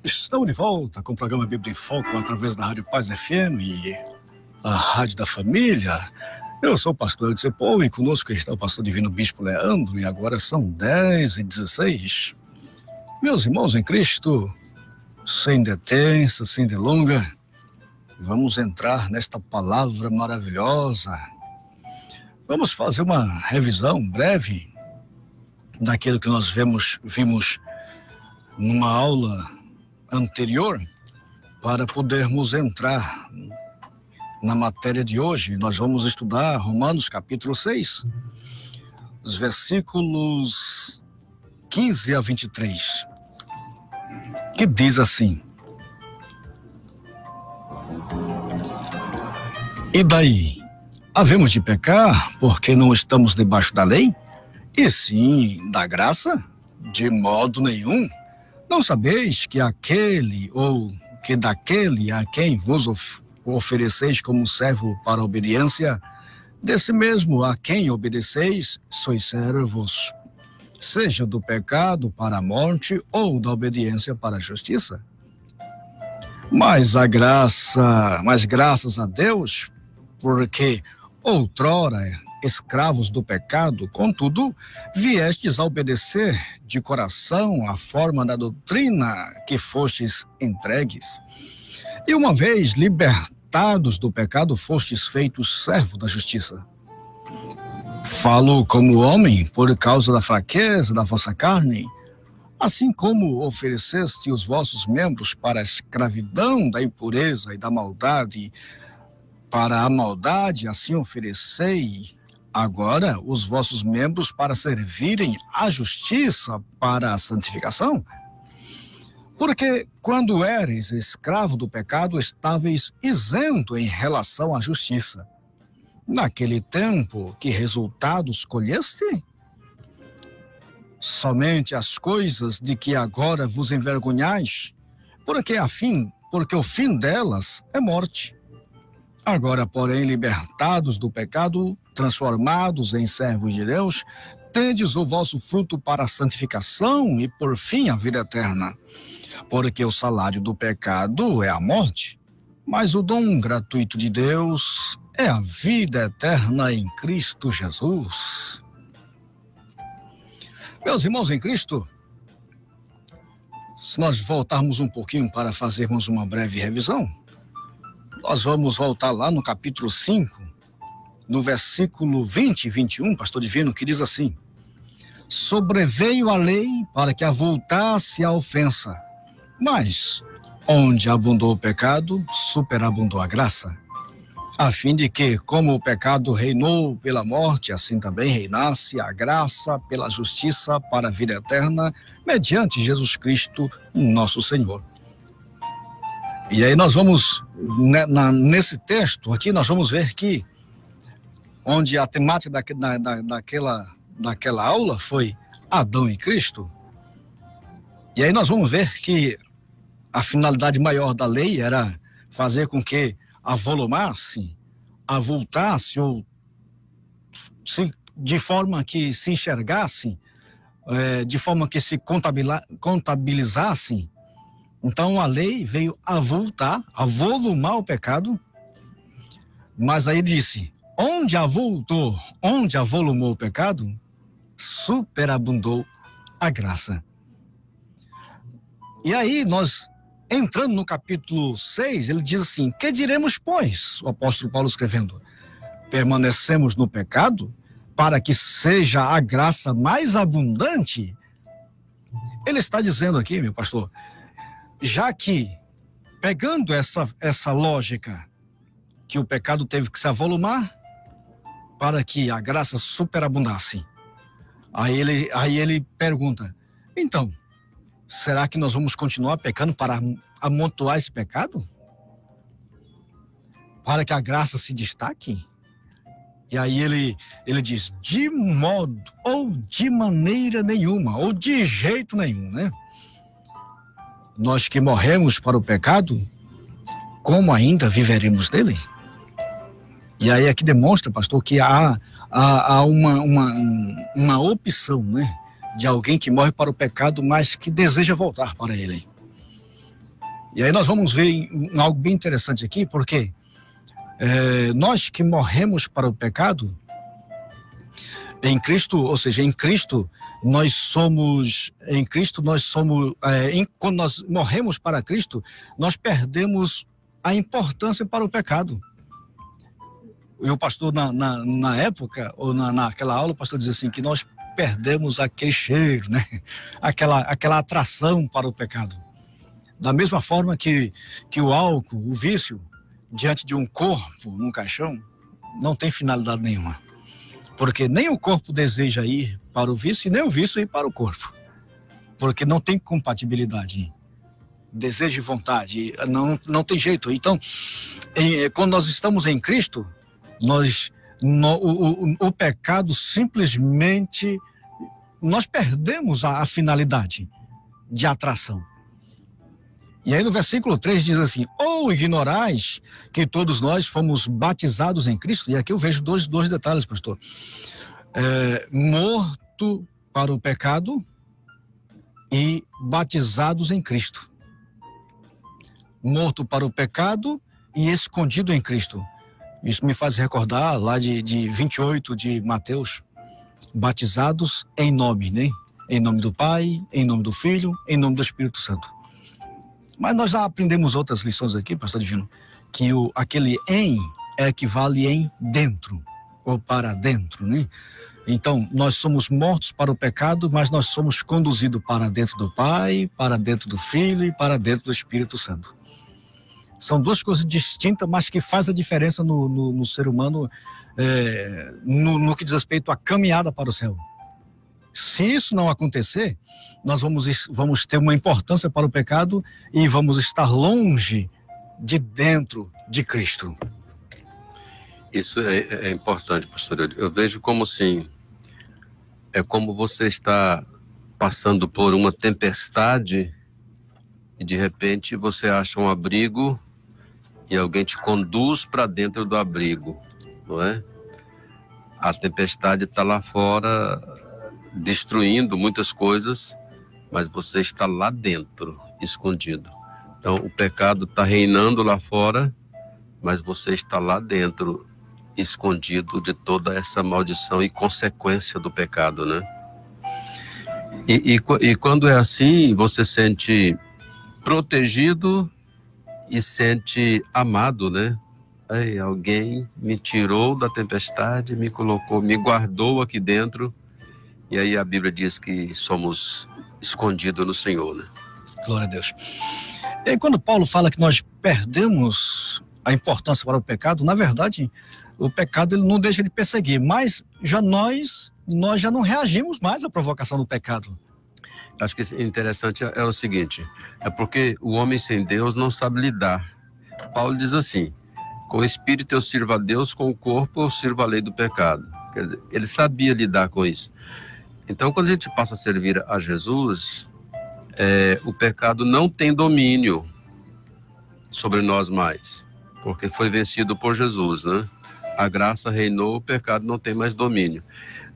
Estamos de volta com o programa Bíblia em Foco através da Rádio Paz FM e a Rádio da Família. Eu sou o pastor Edson Paul e conosco está o pastor Divino Bispo Leandro e agora são 10h16. Meus irmãos em Cristo, sem detença, sem delonga, vamos entrar nesta palavra maravilhosa. Vamos fazer uma revisão breve daquilo que nós vimos numa aula anterior, para podermos entrar na matéria de hoje. Nós vamos estudar Romanos capítulo 6, os versículos 15 a 23, que diz assim: E daí? Havemos de pecar porque não estamos debaixo da lei? E sim da graça? De modo nenhum. Não sabeis que aquele ou que daquele a quem vos ofereceis como servo para a obediência, desse mesmo a quem obedeceis, sois servos, seja do pecado para a morte ou da obediência para a justiça? Mas graças a Deus, porque outrora escravos do pecado, contudo, viestes a obedecer de coração a forma da doutrina que fostes entregues. E uma vez libertados do pecado, fostes feitos servo da justiça. Falo como homem por causa da fraqueza da vossa carne, assim como ofereceste os vossos membros para a escravidão da impureza e da maldade, para a maldade assim oferecei agora os vossos membros para servirem à justiça, para a santificação? Porque quando eres escravo do pecado, estáveis isento em relação à justiça. Naquele tempo, que resultados colheste? Somente as coisas de que agora vos envergonhais, porque o fim delas é morte. Agora, porém, libertados do pecado, transformados em servos de Deus, tendes o vosso fruto para a santificação e, por fim, a vida eterna. Porque o salário do pecado é a morte, mas o dom gratuito de Deus é a vida eterna em Cristo Jesus. Meus irmãos em Cristo, se nós voltarmos um pouquinho para fazermos uma breve revisão, nós vamos voltar lá no capítulo 5, no versículo 20 e 21, pastor Divino, que diz assim: sobreveio a lei para que avultasse a ofensa, mas onde abundou o pecado, superabundou a graça, a fim de que, como o pecado reinou pela morte, assim também reinasse a graça pela justiça para a vida eterna, mediante Jesus Cristo, nosso Senhor. E aí nós vamos, nesse texto aqui, nós vamos ver que, onde a temática daquela aula foi Adão e Cristo, e aí nós vamos ver que a finalidade maior da lei era fazer com que avolumasse, avultasse, ou de forma que se enxergasse, de forma que se contabilizasse. Então a lei veio avultar, avolumar o pecado, mas aí disse, onde avolumou o pecado, superabundou a graça. E aí nós, entrando no capítulo 6, ele diz assim: que diremos, pois? O apóstolo Paulo escrevendo: permanecemos no pecado para que seja a graça mais abundante? Ele está dizendo aqui, meu pastor, já que, pegando essa lógica, que o pecado teve que se avolumar para que a graça superabundasse. Aí ele pergunta, então, será que nós vamos continuar pecando para amontoar esse pecado? Para que a graça se destaque? E aí ele diz, de modo, ou de maneira nenhuma, ou de jeito nenhum, né? Nós que morremos para o pecado, como ainda viveremos nele? E aí aqui demonstra, pastor, que há uma opção, né? De alguém que morre para o pecado, mas que deseja voltar para ele. E aí nós vamos ver algo bem interessante aqui, porque nós que morremos para o pecado, em Cristo, ou seja, em Cristo nós somos, quando nós morremos para Cristo, nós perdemos a importância para o pecado. E o pastor, na época, ou naquela aula, o pastor diz assim, que nós perdemos aquele cheiro, né? Aquela atração para o pecado. Da mesma forma que o álcool, o vício, diante de um corpo, num caixão, não tem finalidade nenhuma. Porque nem o corpo deseja ir para o vício, e nem o vício ir para o corpo. Porque não tem compatibilidade. Desejo e vontade, não tem jeito. Então, quando nós estamos em Cristo, o pecado simplesmente, nós perdemos a finalidade de atração. E aí no versículo 3 diz assim, ou ignorais que todos nós fomos batizados em Cristo, e aqui eu vejo dois detalhes, pastor. Morto para o pecado e batizados em Cristo. Morto para o pecado e escondido em Cristo. Isso me faz recordar lá de 28 de Mateus, batizados em nome, né? Em nome do Pai, em nome do Filho, em nome do Espírito Santo. Mas nós já aprendemos outras lições aqui, pastor Divino, que aquele em equivale em dentro, ou para dentro, né? Então, nós somos mortos para o pecado, mas nós somos conduzidos para dentro do Pai, para dentro do Filho e para dentro do Espírito Santo. São duas coisas distintas, mas que faz a diferença no ser humano, no que diz respeito à caminhada para o céu. Se isso não acontecer, nós vamos ter uma importância para o pecado e vamos estar longe de dentro de Cristo. Isso é importante, pastor. Eu vejo como assim, é como você está passando por uma tempestade e de repente você acha um abrigo e alguém te conduz para dentro do abrigo, não é? A tempestade está lá fora, destruindo muitas coisas, mas você está lá dentro, escondido. Então, o pecado está reinando lá fora, mas você está lá dentro, escondido de toda essa maldição e consequência do pecado, né? E quando é assim, você sente protegido e sente amado, né? Aí, alguém me tirou da tempestade, me colocou, me guardou aqui dentro. E aí a Bíblia diz que somos escondidos no Senhor, né? Glória a Deus. E quando Paulo fala que nós perdemos a importância para o pecado, na verdade, o pecado ele não deixa de perseguir, mas nós já não reagimos mais à provocação do pecado. Acho que interessante é o seguinte, é porque o homem sem Deus não sabe lidar. Paulo diz assim, com o espírito eu sirvo a Deus, com o corpo eu sirvo a lei do pecado. Quer dizer, ele sabia lidar com isso. Então, quando a gente passa a servir a Jesus, o pecado não tem domínio sobre nós mais, porque foi vencido por Jesus, né? A graça reinou, o pecado não tem mais domínio.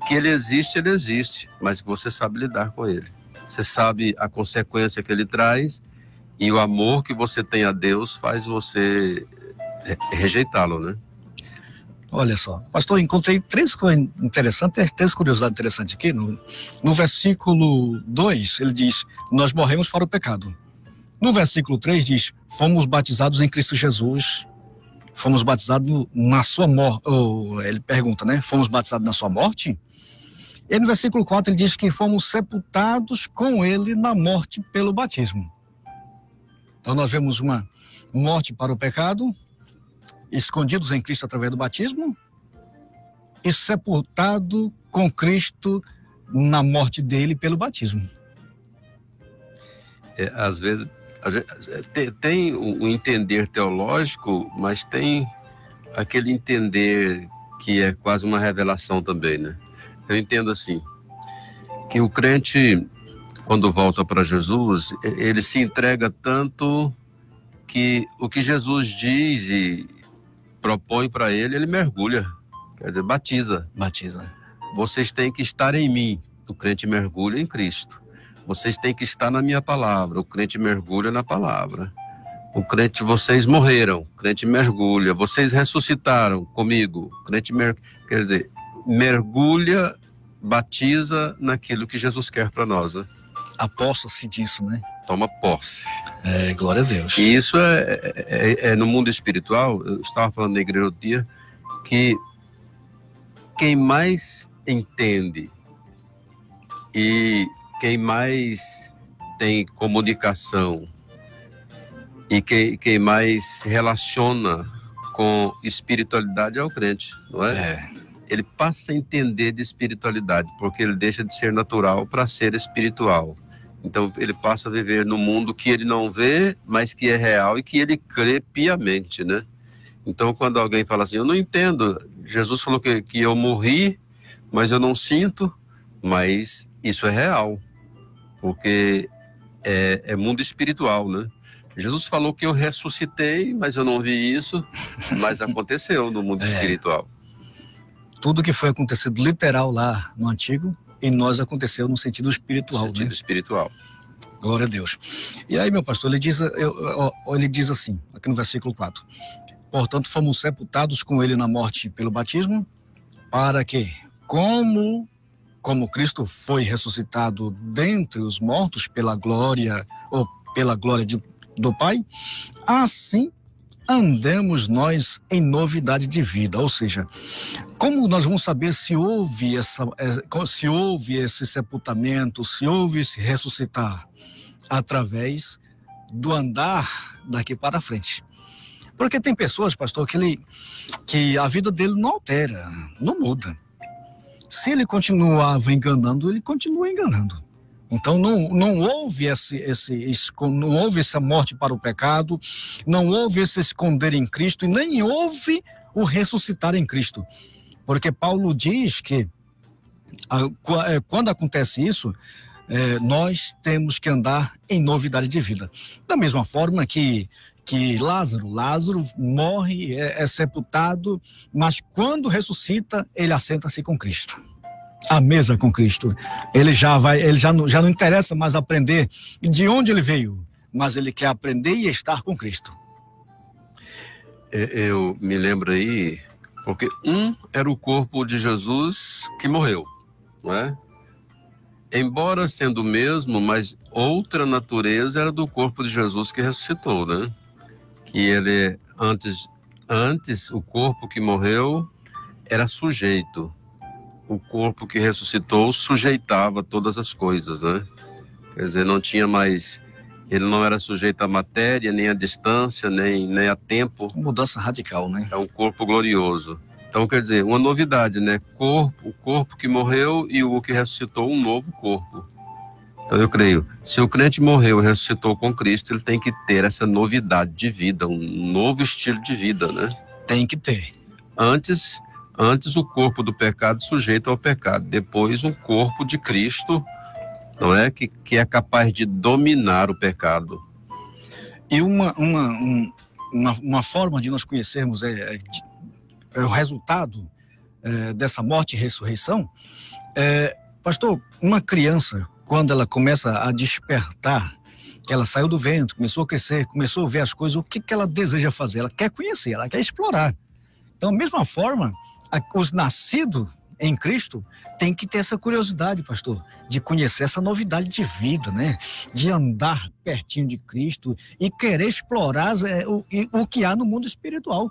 Que ele existe, mas que você sabe lidar com ele. Você sabe a consequência que ele traz e o amor que você tem a Deus faz você rejeitá-lo, né? Olha só, pastor, encontrei três coisas interessantes, três curiosidades interessantes aqui. No versículo 2, ele diz, nós morremos para o pecado. No versículo 3 diz, fomos batizados em Cristo Jesus, fomos batizados na sua morte, ele pergunta, né? Fomos batizados na sua morte? E no versículo 4 ele diz que fomos sepultados com ele na morte pelo batismo. Então nós vemos uma morte para o pecado, escondidos em Cristo através do batismo e sepultado com Cristo na morte dele pelo batismo. Às vezes tem um entender teológico, mas tem aquele entender que é quase uma revelação também, né? Eu entendo assim, que o crente, quando volta para Jesus, ele se entrega tanto que o que Jesus diz e propõe para ele mergulha, quer dizer, batiza. Vocês têm que estar em mim, o crente mergulha em Cristo. Vocês têm que estar na minha palavra, o crente mergulha na palavra. O crente, vocês morreram, o crente mergulha, vocês ressuscitaram comigo, o crente quer dizer, mergulha, batiza naquilo que Jesus quer para nós, né? Aposta-se disso, né? Toma posse. Glória a Deus. E isso é no mundo espiritual. Eu estava falando na igreja outro dia que quem mais entende e quem mais tem comunicação e quem mais se relaciona com espiritualidade é o crente, não é? Ele passa a entender de espiritualidade, porque ele deixa de ser natural para ser espiritual. Então ele passa a viver no mundo que ele não vê, mas que é real e que ele crê piamente, né? Então quando alguém fala assim, eu não entendo, Jesus falou que eu morri, mas eu não sinto, mas isso é real, porque é mundo espiritual, né? Jesus falou que eu ressuscitei, mas eu não vi isso, mas aconteceu no mundo espiritual. Tudo que foi acontecido literal lá no Antigo, em nós aconteceu no sentido espiritual. No sentido espiritual. Glória a Deus. E aí, meu pastor, ele diz assim, aqui no versículo 4, portanto, fomos sepultados com ele na morte pelo batismo, para que, como Cristo foi ressuscitado dentre os mortos pela glória do Pai, assim andemos nós em novidade de vida. Ou seja, como nós vamos saber se houve esse sepultamento, se houve esse ressuscitar? Através do andar daqui para frente. Porque tem pessoas, pastor, que a vida dele não altera, não muda. Se ele continuava enganando, ele continua enganando. Então não houve não houve essa morte para o pecado, não houve esse esconder em Cristo e nem houve o ressuscitar em Cristo. Porque Paulo diz que quando acontece isso, nós temos que andar em novidade de vida. Da mesma forma que Lázaro morre, é sepultado, mas quando ressuscita, ele assenta-se com Cristo. A mesa com Cristo. Ele já não interessa mais aprender de onde ele veio, mas ele quer aprender e estar com Cristo. Eu me lembro aí, porque era o corpo de Jesus que morreu, não é? Embora sendo o mesmo, mas outra natureza era do corpo de Jesus que ressuscitou, né? Que ele, antes o corpo que morreu era sujeito. O corpo que ressuscitou sujeitava todas as coisas, né? Quer dizer, não tinha mais... Ele não era sujeito à matéria, nem à distância, nem a tempo. Mudança radical, né? É um corpo glorioso. Então, quer dizer, uma novidade, né? O corpo que morreu e o que ressuscitou, um novo corpo. Então, eu creio, se o crente morreu e ressuscitou com Cristo, ele tem que ter essa novidade de vida, um novo estilo de vida, né? Tem que ter. Antes o corpo do pecado sujeito ao pecado, depois um corpo de Cristo, não é? Que é capaz de dominar o pecado. E uma forma de nós conhecermos o resultado dessa morte e ressurreição, pastor, uma criança, quando ela começa a despertar, que ela saiu do ventre, começou a crescer, começou a ver as coisas, o que ela deseja fazer? Ela quer conhecer, ela quer explorar. Então, da mesma forma, os nascidos em Cristo têm que ter essa curiosidade, pastor, de conhecer essa novidade de vida, né? De andar pertinho de Cristo e querer explorar o que há no mundo espiritual.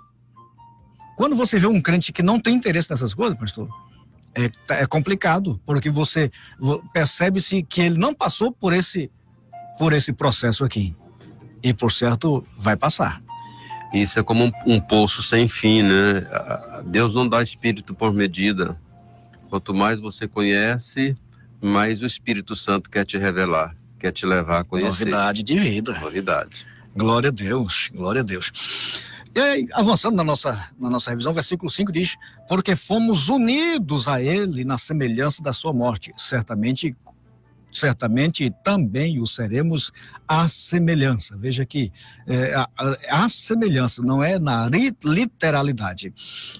Quando você vê um crente que não tem interesse nessas coisas, pastor, é complicado, porque você percebe-se que ele não passou por esse processo aqui. E, por certo, vai passar. Isso é como um poço sem fim, né? Deus não dá espírito por medida. Quanto mais você conhece, mais o Espírito Santo quer te revelar, quer te levar a conhecer. Novidade de vida. Novidade. Glória a Deus, glória a Deus. E aí, avançando na nossa revisão, versículo 5 diz, porque fomos unidos a ele na semelhança da sua morte, certamente também o seremos à semelhança. Veja que a semelhança não é na literalidade.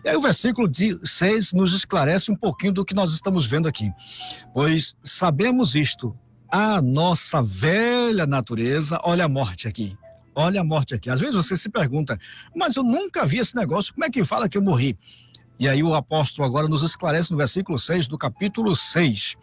E aí o versículo 6 nos esclarece um pouquinho do que nós estamos vendo aqui. Pois sabemos isto, a nossa velha natureza, olha a morte aqui, Olha a morte aqui. Às vezes você se pergunta, mas eu nunca vi esse negócio, como é que fala que eu morri? E aí o apóstolo agora nos esclarece no versículo 6 do capítulo 6.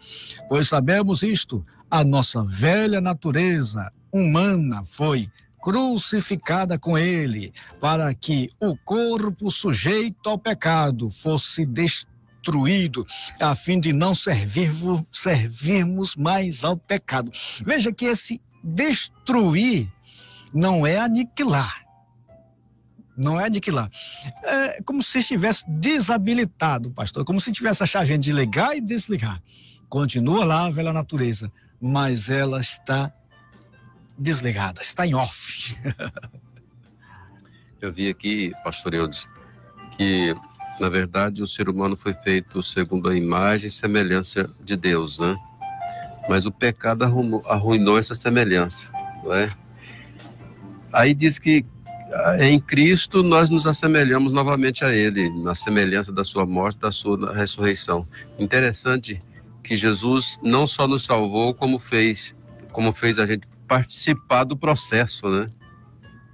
Pois sabemos isto, a nossa velha natureza humana foi crucificada com ele, para que o corpo sujeito ao pecado fosse destruído, a fim de não servirmos mais ao pecado. Veja que esse destruir não é aniquilar. Não é aniquilar. É como se estivesse desabilitado, pastor. Como se tivesse a chave de ligar e desligar. Continua lá a velha natureza, mas ela está desligada, está em off. Eu vi aqui, pastor Eudes, que na verdade o ser humano foi feito segundo a imagem e semelhança de Deus, né? Mas o pecado arruinou essa semelhança, não é? Aí diz que em Cristo nós nos assemelhamos novamente a Ele, na semelhança da sua morte, da sua ressurreição. Interessante que Jesus não só nos salvou, como fez a gente participar do processo, né?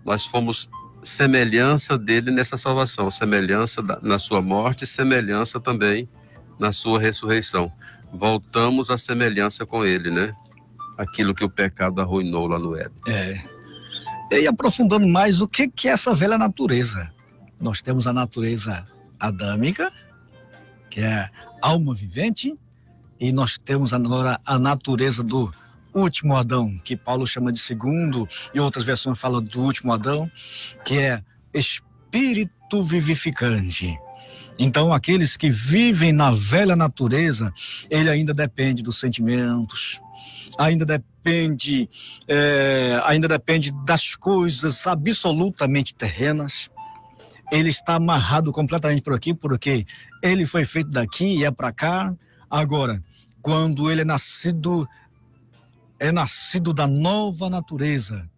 Nós fomos semelhança dele nessa salvação, semelhança na sua morte, semelhança também na sua ressurreição. Voltamos à semelhança com ele, né? Aquilo que o pecado arruinou lá no Éden. E aprofundando mais, o que é essa velha natureza? Nós temos a natureza adâmica, que é alma vivente, e nós temos agora a natureza do último Adão, que Paulo chama de segundo, e outras versões falam do último Adão, que é espírito vivificante. Então, aqueles que vivem na velha natureza, ele ainda depende dos sentimentos, ainda depende das coisas absolutamente terrenas. Ele está amarrado completamente por aqui, porque ele foi feito daqui e é para cá. Agora, quando ele é nascido da nova natureza,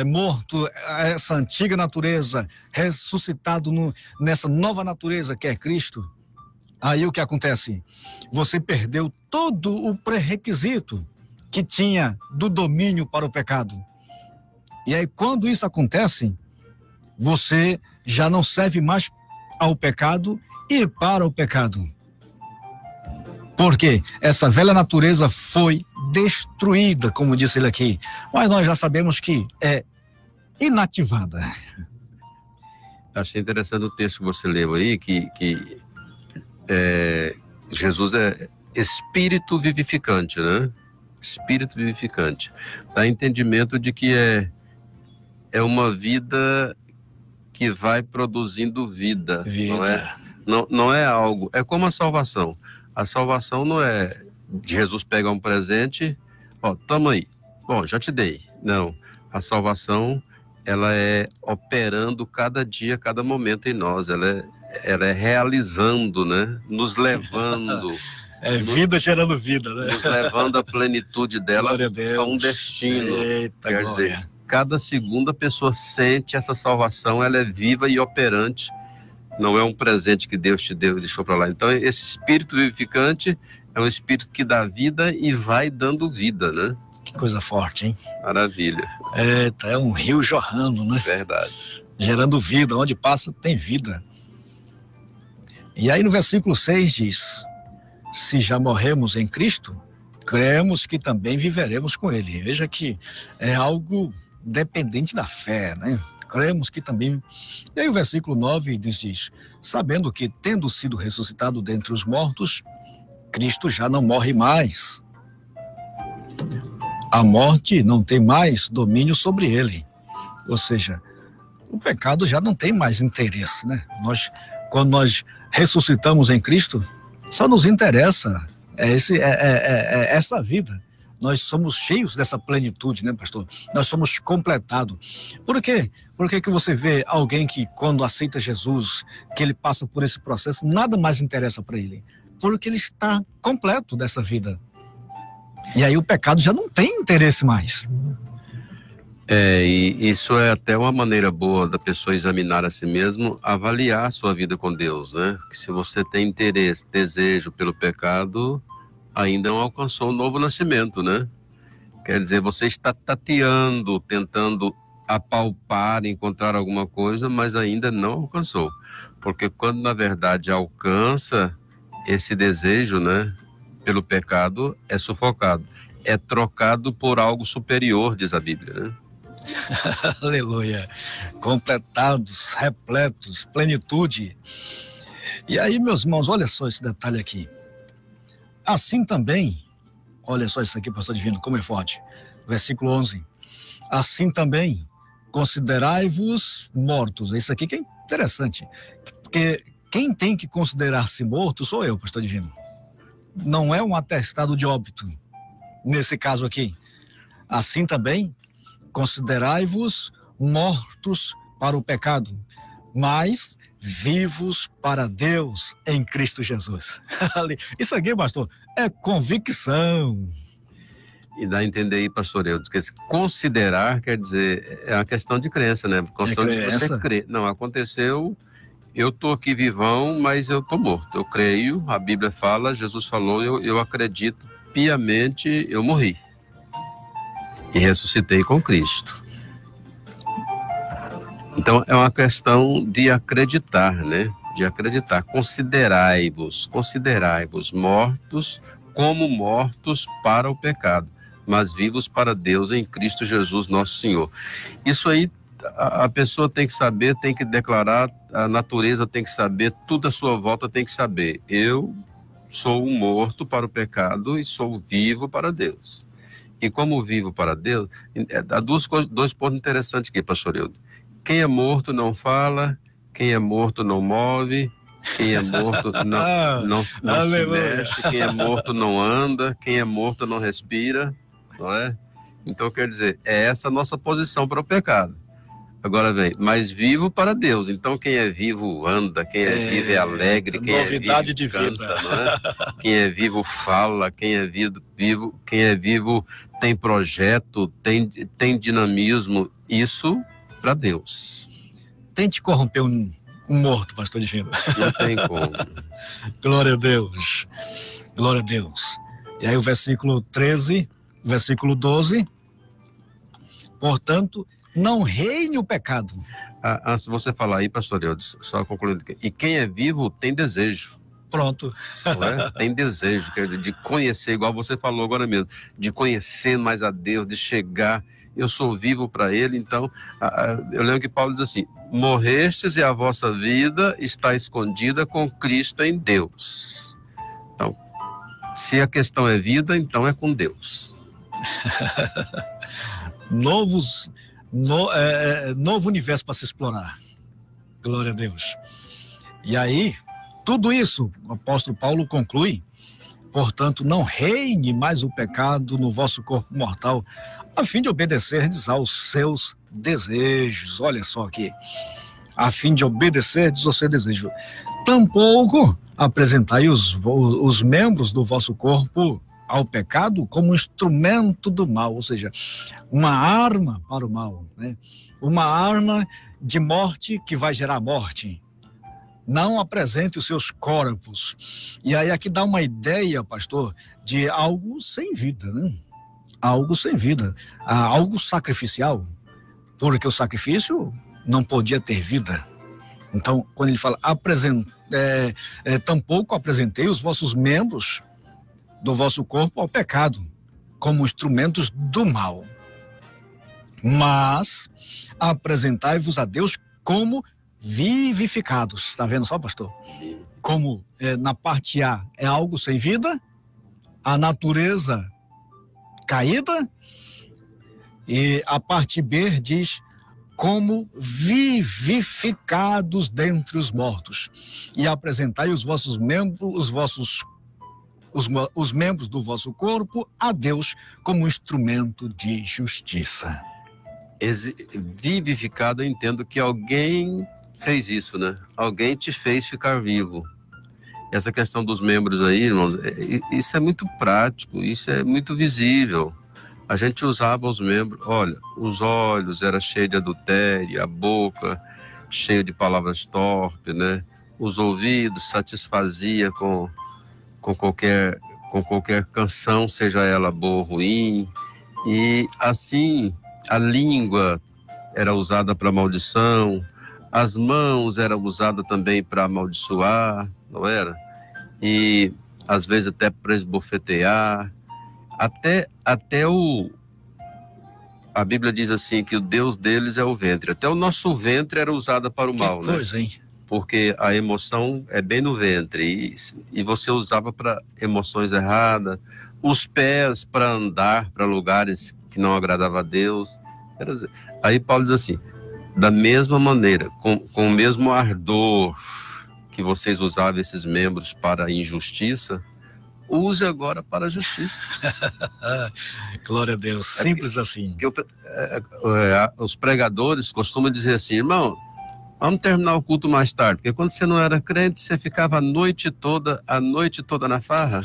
morto essa antiga natureza, ressuscitado nessa nova natureza que é Cristo. Aí o que acontece? Você perdeu todo o pré-requisito que tinha do domínio para o pecado. E aí quando isso acontece, você já não serve mais ao pecado e para o pecado. Porque essa velha natureza foi destruída, como disse ele aqui. Mas nós já sabemos que é inativada. Achei interessante o texto que você leu aí, que Jesus é espírito vivificante, né? Espírito vivificante. Dá entendimento de que é uma vida que vai produzindo vida. Não é algo, é como a salvação. A salvação não é Jesus pegar um presente, toma aí, bom, já te dei. Não, a salvação, ela é operando cada dia, cada momento em nós, ela é realizando, né? Nos levando. Vida gerando vida, né? Nos levando à plenitude dela, a um destino. Eita, quer dizer, cada segunda a pessoa sente essa salvação, ela é viva e operante. Não é um presente que Deus te deu e deixou para lá. Então, esse espírito vivificante é um espírito que dá vida e vai dando vida, né? Que coisa forte, hein? Maravilha. É um rio jorrando, né? Verdade. Gerando vida, onde passa tem vida. E aí no versículo 6 diz: se já morremos em Cristo, cremos que também viveremos com Ele. Veja que é algo dependente da fé, né? Cremos que também... E aí o versículo 9 diz: sabendo que, tendo sido ressuscitado dentre os mortos, Cristo já não morre mais. A morte não tem mais domínio sobre ele. Ou seja, o pecado já não tem mais interesse, né? Quando nós ressuscitamos em Cristo, só nos interessa essa vida. Nós somos cheios dessa plenitude, né, pastor? Nós somos completados. Por quê? Por que você vê alguém que, quando aceita Jesus, que ele passa por esse processo, nada mais interessa para ele? Porque ele está completo dessa vida. E aí o pecado já não tem interesse mais. E isso é até uma maneira boa da pessoa examinar a si mesmo, avaliar a sua vida com Deus, né? Que se você tem interesse, desejo pelo pecado, ainda não alcançou o novo nascimento, né? Quer dizer, você está tateando, tentando apalpar, encontrar alguma coisa, mas ainda não alcançou. Porque quando, na verdade, alcança esse desejo, né, pelo pecado, é sufocado. É trocado por algo superior, diz a Bíblia, né? Aleluia. Completados, repletos, plenitude. E aí, meus irmãos, olha só esse detalhe aqui. Assim também, olha só isso aqui, pastor Divino, como é forte. Versículo 11. Assim também, considerai-vos mortos. Isso aqui que é interessante, porque quem tem que considerar-se morto sou eu, pastor Divino. Não é um atestado de óbito, nesse caso aqui. Assim também, considerai-vos mortos para o pecado, mas vivos para Deus em Cristo Jesus. Isso aqui, pastor, é convicção. E dá a entender aí, pastor Eudes, que considerar quer dizer, é uma questão de crença, né? Questão de você crer. Não, aconteceu, eu estou aqui vivão, mas eu estou morto. Eu creio, a Bíblia fala, Jesus falou, eu acredito piamente, eu morri. E ressuscitei com Cristo. Então, é uma questão de acreditar, né? De acreditar. Considerai-vos mortos como mortos para o pecado, mas vivos para Deus em Cristo Jesus, nosso Senhor. Isso aí, a pessoa tem que saber, tem que declarar, a natureza tem que saber, tudo à sua volta tem que saber. Eu sou um morto para o pecado e sou vivo para Deus. E como vivo para Deus, há dois pontos interessantes aqui, pastor Eudes. Quem é morto não fala, quem é morto não move, quem é morto não se mexe, quem é morto não anda, quem é morto não respira, não é? Então, quer dizer, é essa a nossa posição para o pecado. Agora vem, mas vivo para Deus. Então, quem é vivo anda, quem é vivo é alegre, quem novidade é vivo de canta, vida. não é? Quem é vivo fala, quem é vivo tem projeto, tem dinamismo. Isso para Deus. Tente corromper um morto, pastor Divino. Não tem como. Glória a Deus. Glória a Deus. E aí o versículo 13, versículo 12. Portanto, não reine o pecado. Antes de você falar aí, pastor Eudes, só concluindo. E quem é vivo tem desejo. Pronto. Não é? Tem desejo, quer dizer, de conhecer, igual você falou agora mesmo, de conhecer mais a Deus, de chegar, eu sou vivo para Ele. Então, eu lembro que Paulo diz assim, morrestes e a vossa vida está escondida com Cristo em Deus. Então, se a questão é vida, então é com Deus. Novo universo para se explorar. Glória a Deus. E aí, tudo isso, o apóstolo Paulo conclui, portanto, não reine mais o pecado no vosso corpo mortal, a fim de obedecerdes aos seus desejos. Olha só aqui. A fim de obedecerdes aos seus desejos. Tampouco apresentai os membros do vosso corpo ao pecado como instrumento do mal, ou seja, uma arma para o mal, né? Uma arma de morte que vai gerar morte. Não apresente os seus corpos. E aí aqui dá uma ideia, pastor, de algo sem vida, né? Algo sem vida, algo sacrificial, porque o sacrifício não podia ter vida. Então, quando ele fala, tampouco apresentei os vossos membros do vosso corpo ao pecado, como instrumentos do mal, mas apresentai-vos a Deus como vivificados. Está vendo só, pastor? Como na parte A é algo sem vida, a natureza caída, e a parte B diz como vivificados dentre os mortos, e apresentai os vossos membros, os membros do vosso corpo a Deus como instrumento de justiça. Vivificado, eu entendo que alguém fez isso, né? Alguém te fez ficar vivo. Essa questão dos membros aí, irmãos, isso é muito prático, isso é muito visível. A gente usava os membros, olha, os olhos era cheio de adultério, a boca cheia de palavras torpes, né? Os ouvidos satisfazia com qualquer canção, seja ela boa ou ruim. E assim, a língua era usada para maldição, as mãos eram usadas também para amaldiçoar, não era? E às vezes até para esbofetear, a Bíblia diz assim que o Deus deles é o ventre. Até o nosso ventre era usado para o mal, né? Que coisa, hein? Porque a emoção é bem no ventre e você usava para emoções erradas, os pés para andar para lugares que não agradavam a Deus. Aí Paulo diz assim, da mesma maneira, com o mesmo ardor que vocês usavam esses membros para a injustiça, use agora para a justiça. Glória a Deus, simples assim. Os pregadores costumam dizer assim, irmão, vamos terminar o culto mais tarde, porque quando você não era crente, você ficava a noite toda na farra.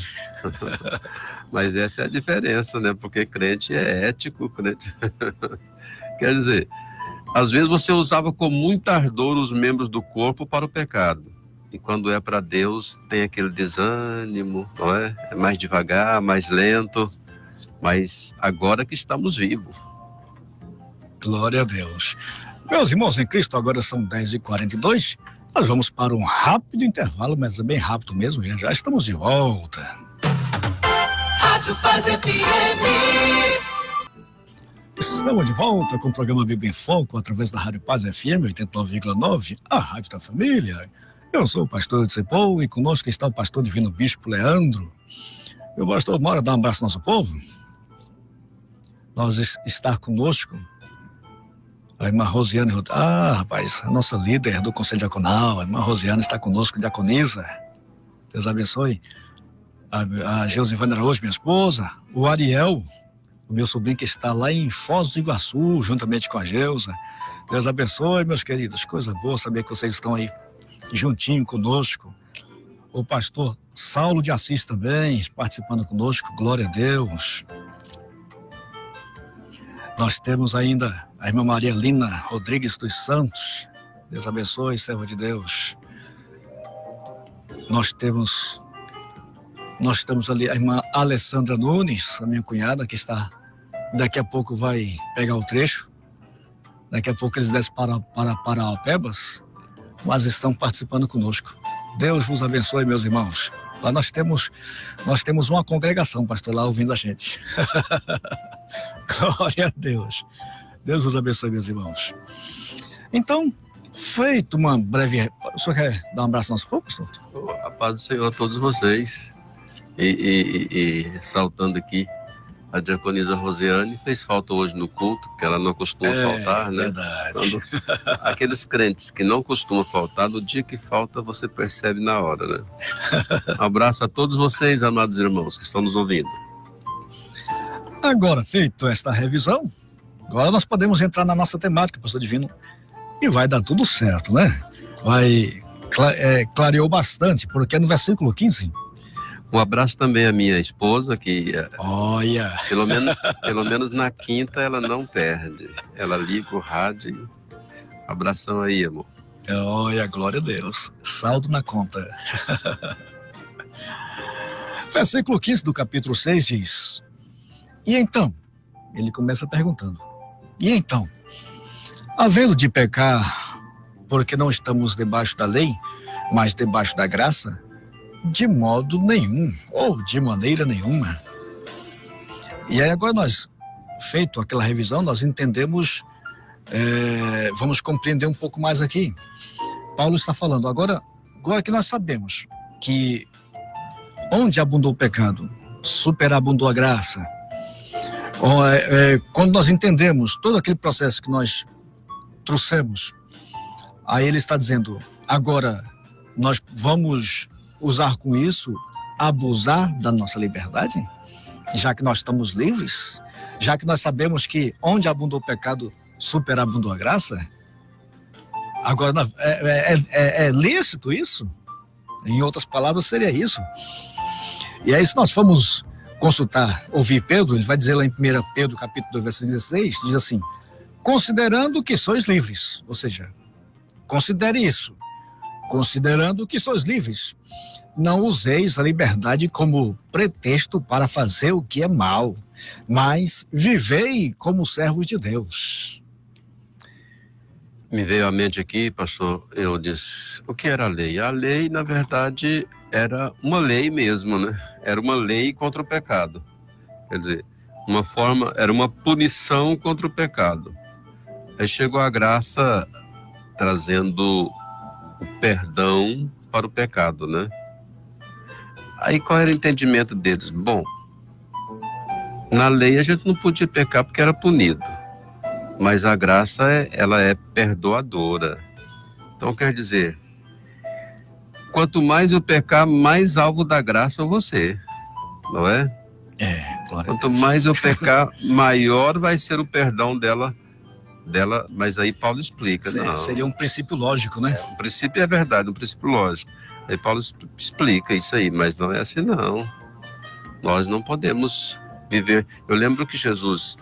Mas essa é a diferença, né? Porque crente é ético, crente. Quer dizer, às vezes você usava com muito ardor os membros do corpo para o pecado. E quando é para Deus, tem aquele desânimo, não é? É mais devagar, mais lento. Mas agora que estamos vivos. Glória a Deus. Meus irmãos em Cristo, agora são 10h42. Nós vamos para um rápido intervalo, mas é bem rápido mesmo. Já estamos de volta. Rádio Paz FM. Estamos de volta com o programa Bíblia em Foco, através da Rádio Paz FM 89,9, a Rádio da Família. Eu sou o pastor de Cepol e conosco está o pastor Divino Bispo Leandro. Meu pastor, bora dar um abraço ao nosso povo? Nós estar conosco a irmã Rosiane, rapaz, a nossa líder do Conselho Diaconal, a irmã Rosiane está conosco, diaconisa. Deus abençoe. A Geusivana Araújo, minha esposa, o Ariel, o meu sobrinho que está lá em Foz do Iguaçu, juntamente com a Geusa. Deus abençoe, meus queridos, coisa boa saber que vocês estão aí juntinho conosco. O pastor Saulo de Assis também participando conosco, glória a Deus. Nós temos ainda a irmã Maria Lina Rodrigues dos Santos, Deus abençoe, serva de Deus. Nós temos ali a irmã Alessandra Nunes, a minha cunhada, que está, daqui a pouco vai pegar o trecho, daqui a pouco eles descem para Alpebas, mas estão participando conosco. Deus vos abençoe, meus irmãos. Lá nós temos uma congregação, pastor, lá ouvindo a gente. Glória a Deus. Deus vos abençoe, meus irmãos. Então, feito uma breve... O senhor quer dar um abraço ao nosso povo, pastor? A paz do Senhor a todos vocês. E saltando aqui, a diaconisa Rosiane fez falta hoje no culto, que ela não costuma faltar, né? Verdade. Aqueles crentes que não costumam faltar, no dia que falta você percebe na hora, né? Um abraço a todos vocês, amados irmãos, que estão nos ouvindo. Agora, feito esta revisão, agora nós podemos entrar na nossa temática, pastor Divino, e vai dar tudo certo, né? Clareou bastante, porque no versículo 15... Um abraço também à minha esposa, que olha, pelo menos na quinta ela não perde. Ela liga o rádio. Abração aí, amor. Olha, glória a Deus. Saldo na conta. Versículo 15 do capítulo 6 diz: e então? Ele começa perguntando: e então? Havendo de pecar, porque não estamos debaixo da lei, mas debaixo da graça? De modo nenhum, ou de maneira nenhuma. E aí agora nós, feito aquela revisão, nós entendemos, vamos compreender um pouco mais aqui. Paulo está falando, agora que nós sabemos que onde abundou o pecado, superabundou a graça. Quando nós entendemos todo aquele processo que nós trouxemos, aí ele está dizendo, agora nós vamos usar com isso, abusar da nossa liberdade, já que nós estamos livres, já que nós sabemos que onde abundou o pecado, superabundou a graça. Agora, é lícito isso? Em outras palavras, seria isso. E aí, se nós formos consultar, ouvir Pedro, ele vai dizer lá em 1 Pedro, capítulo 2, versículo 16, diz assim, considerando que sois livres, ou seja, considere isso, considerando que sois livres, não useis a liberdade como pretexto para fazer o que é mal. mas vivei como servos de Deus. Me veio à mente aqui, pastor, eu disse, o que era a lei? A lei, na verdade, era uma lei mesmo, né? Era uma lei contra o pecado. Quer dizer, era uma punição contra o pecado. Aí chegou a graça trazendo o perdão para o pecado, né? Aí qual era o entendimento deles? Bom, na lei a gente não podia pecar porque era punido. Mas a graça, ela é perdoadora. Então, quer dizer, quanto mais eu pecar, mais alvo da graça eu vou ser, não é? Glória Quanto mais eu pecar, maior vai ser o perdão dela. Mas aí Paulo explica. Não, seria um princípio lógico, né? Um princípio é verdade, um princípio lógico. Aí Paulo explica isso aí, mas não é assim não. Nós não podemos viver. Eu lembro que Jesus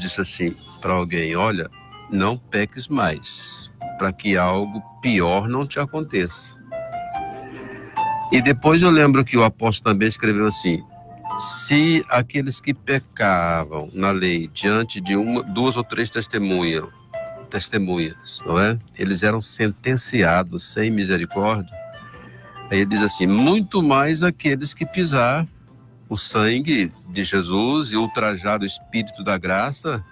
disse assim para alguém, olha, não peques mais, para que algo pior não te aconteça. E depois eu lembro que o apóstolo também escreveu assim, se aqueles que pecavam na lei diante de duas ou três testemunhas, não é? Eles eram sentenciados sem misericórdia. Aí ele diz assim, muito mais aqueles que pisar o sangue de Jesus e ultrajar o Espírito da graça,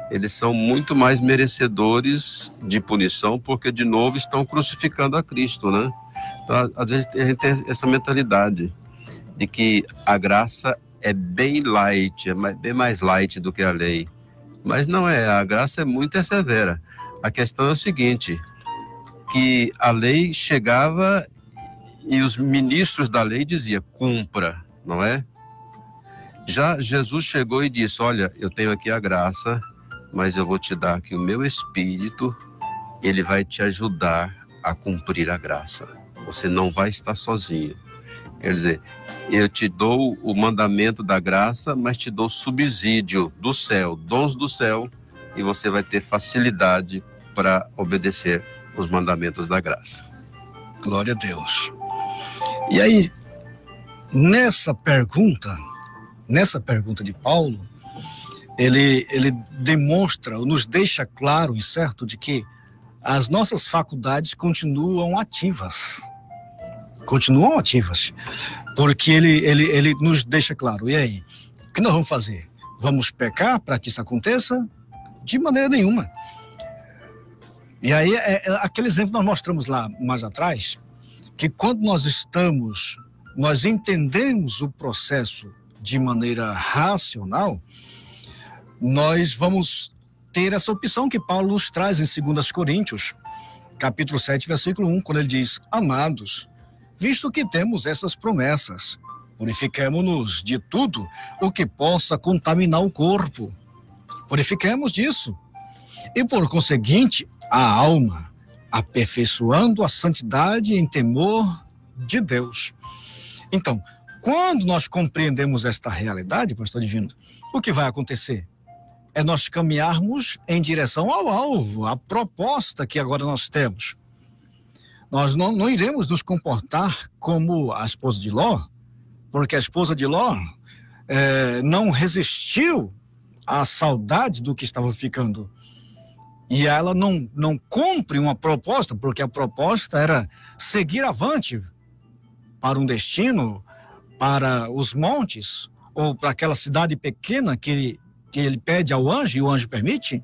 eles são muito mais merecedores de punição, porque de novo estão crucificando a Cristo, né? Então, às vezes a gente tem essa mentalidade de que a graça é bem light, bem mais light do que a lei. Mas não é, a graça é muito severa. A questão é o seguinte, que a lei chegava e os ministros da lei diziam, cumpra, não é? Já Jesus chegou e disse, olha, eu tenho aqui a graça, mas eu vou te dar aqui o meu Espírito, ele vai te ajudar a cumprir a graça. Você não vai estar sozinho. Quer dizer, eu te dou o mandamento da graça, mas te dou subsídio do céu, dons do céu, e você vai ter facilidade para obedecer os mandamentos da graça. Glória a Deus. E aí, nessa pergunta de Paulo, ele demonstra, nos deixa claro e certo de que as nossas faculdades continuam ativas, porque ele nos deixa claro, e aí, o que nós vamos fazer? Vamos pecar para que isso aconteça? De maneira nenhuma. E aí, aquele exemplo que nós mostramos lá mais atrás, que quando nós entendemos o processo de maneira racional, nós vamos ter essa opção que Paulo nos traz em 2 Coríntios, capítulo 7, versículo 1, quando ele diz, amados, visto que temos essas promessas, purifiquemo-nos de tudo o que possa contaminar o corpo. Purifiquemos disso. E por conseguinte, a alma, aperfeiçoando a santidade em temor de Deus. Então, quando nós compreendemos esta realidade, pastor Divino, o que vai acontecer? É nós caminharmos em direção ao alvo, à proposta que agora nós temos. Nós não iremos nos comportar como a esposa de Ló, porque a esposa de Ló não resistiu à saudade do que estava ficando. E ela não cumpre uma proposta, porque a proposta era seguir avante para um destino, para os montes, ou para aquela cidade pequena que ele pede ao anjo e o anjo permite,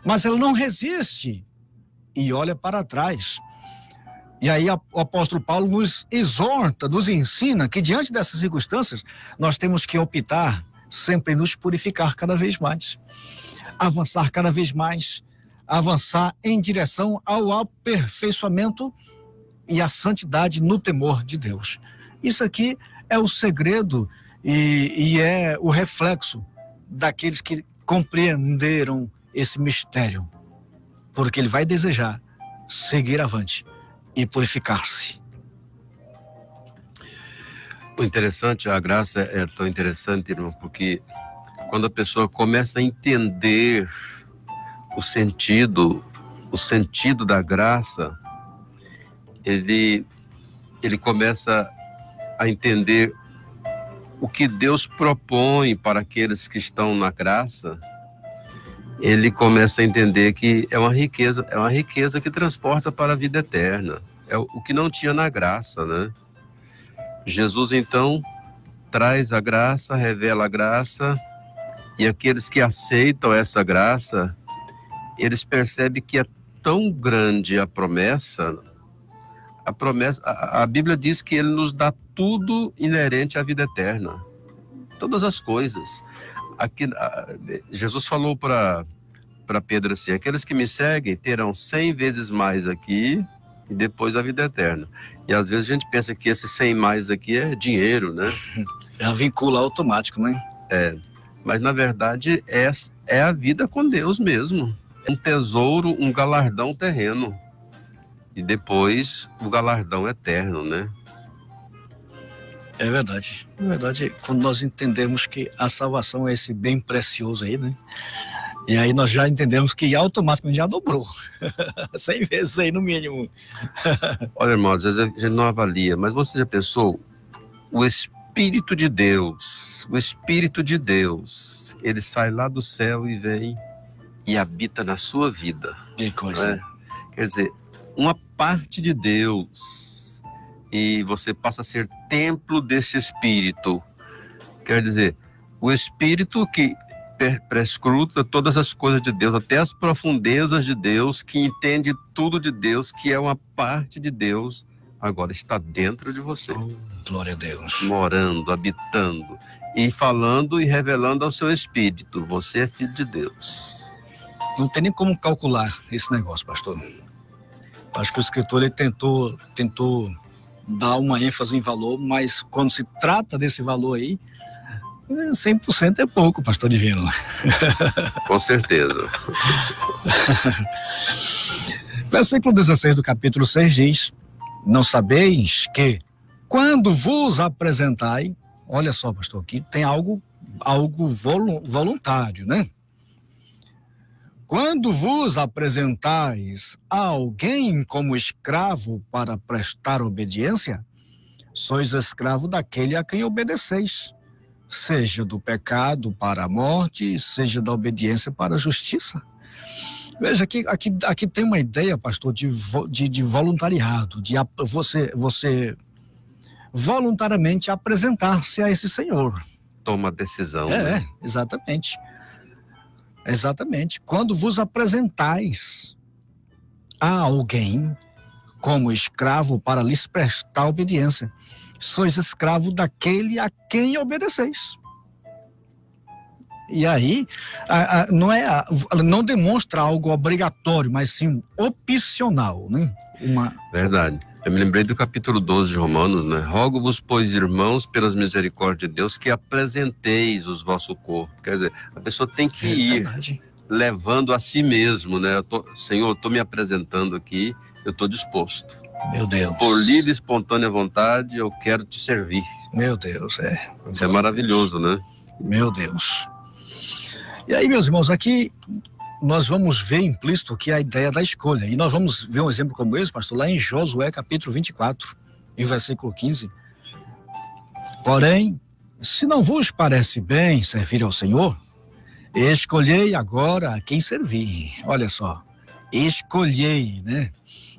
mas ela não resiste e olha para trás. E aí o apóstolo Paulo nos exorta, nos ensina que diante dessas circunstâncias nós temos que optar sempre em nos purificar cada vez mais, avançar cada vez mais, avançar em direção ao aperfeiçoamento e à santidade no temor de Deus. Isso aqui é o segredo e é o reflexo daqueles que compreenderam esse mistério, porque ele vai desejar seguir avante e purificar-se. O interessante, a graça é tão interessante, irmão, porque quando a pessoa começa a entender o sentido da graça, ele começa a entender o que Deus propõe para aqueles que estão na graça, ele começa a entender que é uma riqueza que transporta para a vida eterna. É o que não tinha na graça, né? Jesus, então, traz a graça, revela a graça, e aqueles que aceitam essa graça, eles percebem que é tão grande a promessa, a Bíblia diz que ele nos dá tudo inerente à vida eterna. Todas as coisas. Jesus falou para Pedro assim: aqueles que me seguem terão 100 vezes mais aqui e depois a vida eterna. E às vezes a gente pensa que esse 100 mais aqui é dinheiro, né? É um vínculo automático, né? Mas na verdade é a vida com Deus mesmo. É um tesouro, um galardão terreno. E depois o galardão eterno, né? É verdade. É verdade, quando nós entendemos que a salvação é esse bem precioso aí, né? E aí nós já entendemos que automaticamente já dobrou. 100 vezes aí no mínimo. Olha, irmão, às vezes a gente não avalia, mas você já pensou? O Espírito de Deus, ele sai lá do céu e vem e habita na sua vida. Que coisa. Né? Quer dizer, uma parte de Deus, e você passa a ser templo desse Espírito. Quer dizer, o Espírito que prescruta todas as coisas de Deus, até as profundezas de Deus, que entende tudo de Deus, que é uma parte de Deus, agora está dentro de você. Glória a Deus. Morando, habitando, e falando e revelando ao seu Espírito: você é filho de Deus. Não tem nem como calcular esse negócio, pastor. Acho que o escritor ele tentou dar uma ênfase em valor, mas quando se trata desse valor aí, 100% é pouco, pastor Divino. Com certeza. Versículo 16 do capítulo 6 diz: não sabeis que quando vos apresentai, olha só, pastor, aqui tem algo voluntário, né? Quando vos apresentais a alguém como escravo para prestar obediência, sois escravo daquele a quem obedeceis, seja do pecado para a morte, seja da obediência para a justiça. Veja, aqui tem uma ideia, pastor, de voluntariado, de você voluntariamente apresentar-se a esse Senhor. Toma decisão. Né? Exatamente. Exatamente. Quando vos apresentais a alguém como escravo para lhes prestar obediência, sois escravo daquele a quem obedeceis. E aí, não demonstra algo obrigatório, mas sim opcional, né? Verdade. Eu me lembrei do capítulo 12 de Romanos, né? Rogo-vos, pois, irmãos, pelas misericórdias de Deus, que apresenteis os vosso corpo. Quer dizer, a pessoa tem que ir levando a si mesmo, né? Senhor, eu estou me apresentando aqui, eu estou disposto. Meu Deus. Por livre e espontânea vontade, eu quero te servir. Meu Deus, Isso é maravilhoso, né? Meu Deus. E aí, meus irmãos, aqui nós vamos ver implícito aqui a ideia da escolha. E nós vamos ver um exemplo como esse, pastor, lá em Josué, capítulo 24, em versículo 15. Porém, se não vos parece bem servir ao Senhor, escolhei agora a quem servir. Olha só, escolhei, né?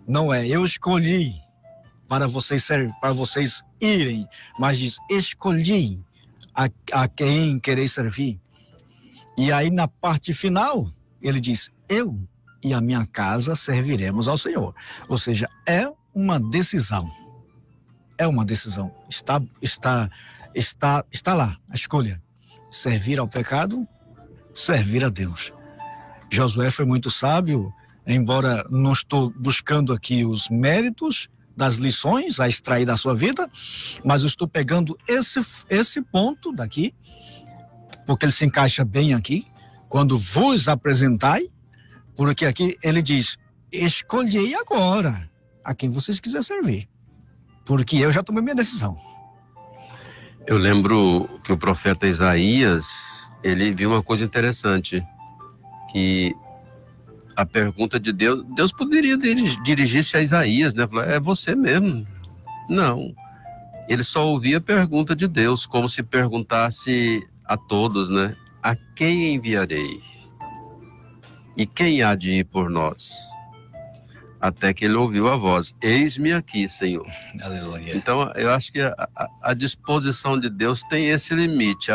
Não é eu escolhi para vocês irem, mas diz escolhi a quem quereis servir. E aí na parte final, ele diz, eu e a minha casa serviremos ao Senhor. Ou seja, é uma decisão. É uma decisão. Está lá a escolha. Servir ao pecado, servir a Deus. Josué foi muito sábio, embora não estou buscando aqui os méritos das lições a extrair da sua vida, mas eu estou pegando esse ponto daqui, porque ele se encaixa bem aqui. Quando vos apresentai, porque aqui ele diz, escolhei agora a quem vocês quiserem servir, porque eu já tomei minha decisão. Eu lembro que o profeta Isaías, ele viu uma coisa interessante, que a pergunta de Deus poderia dirigir-se a Isaías, né? Falar, é você mesmo. Não. ele só ouvia a pergunta de Deus, como se perguntasse a todos, né? A quem enviarei? E quem há de ir por nós? Até que ele ouviu a voz: eis-me aqui, Senhor. Aleluia. Então, eu acho que a disposição de Deus tem esse limite.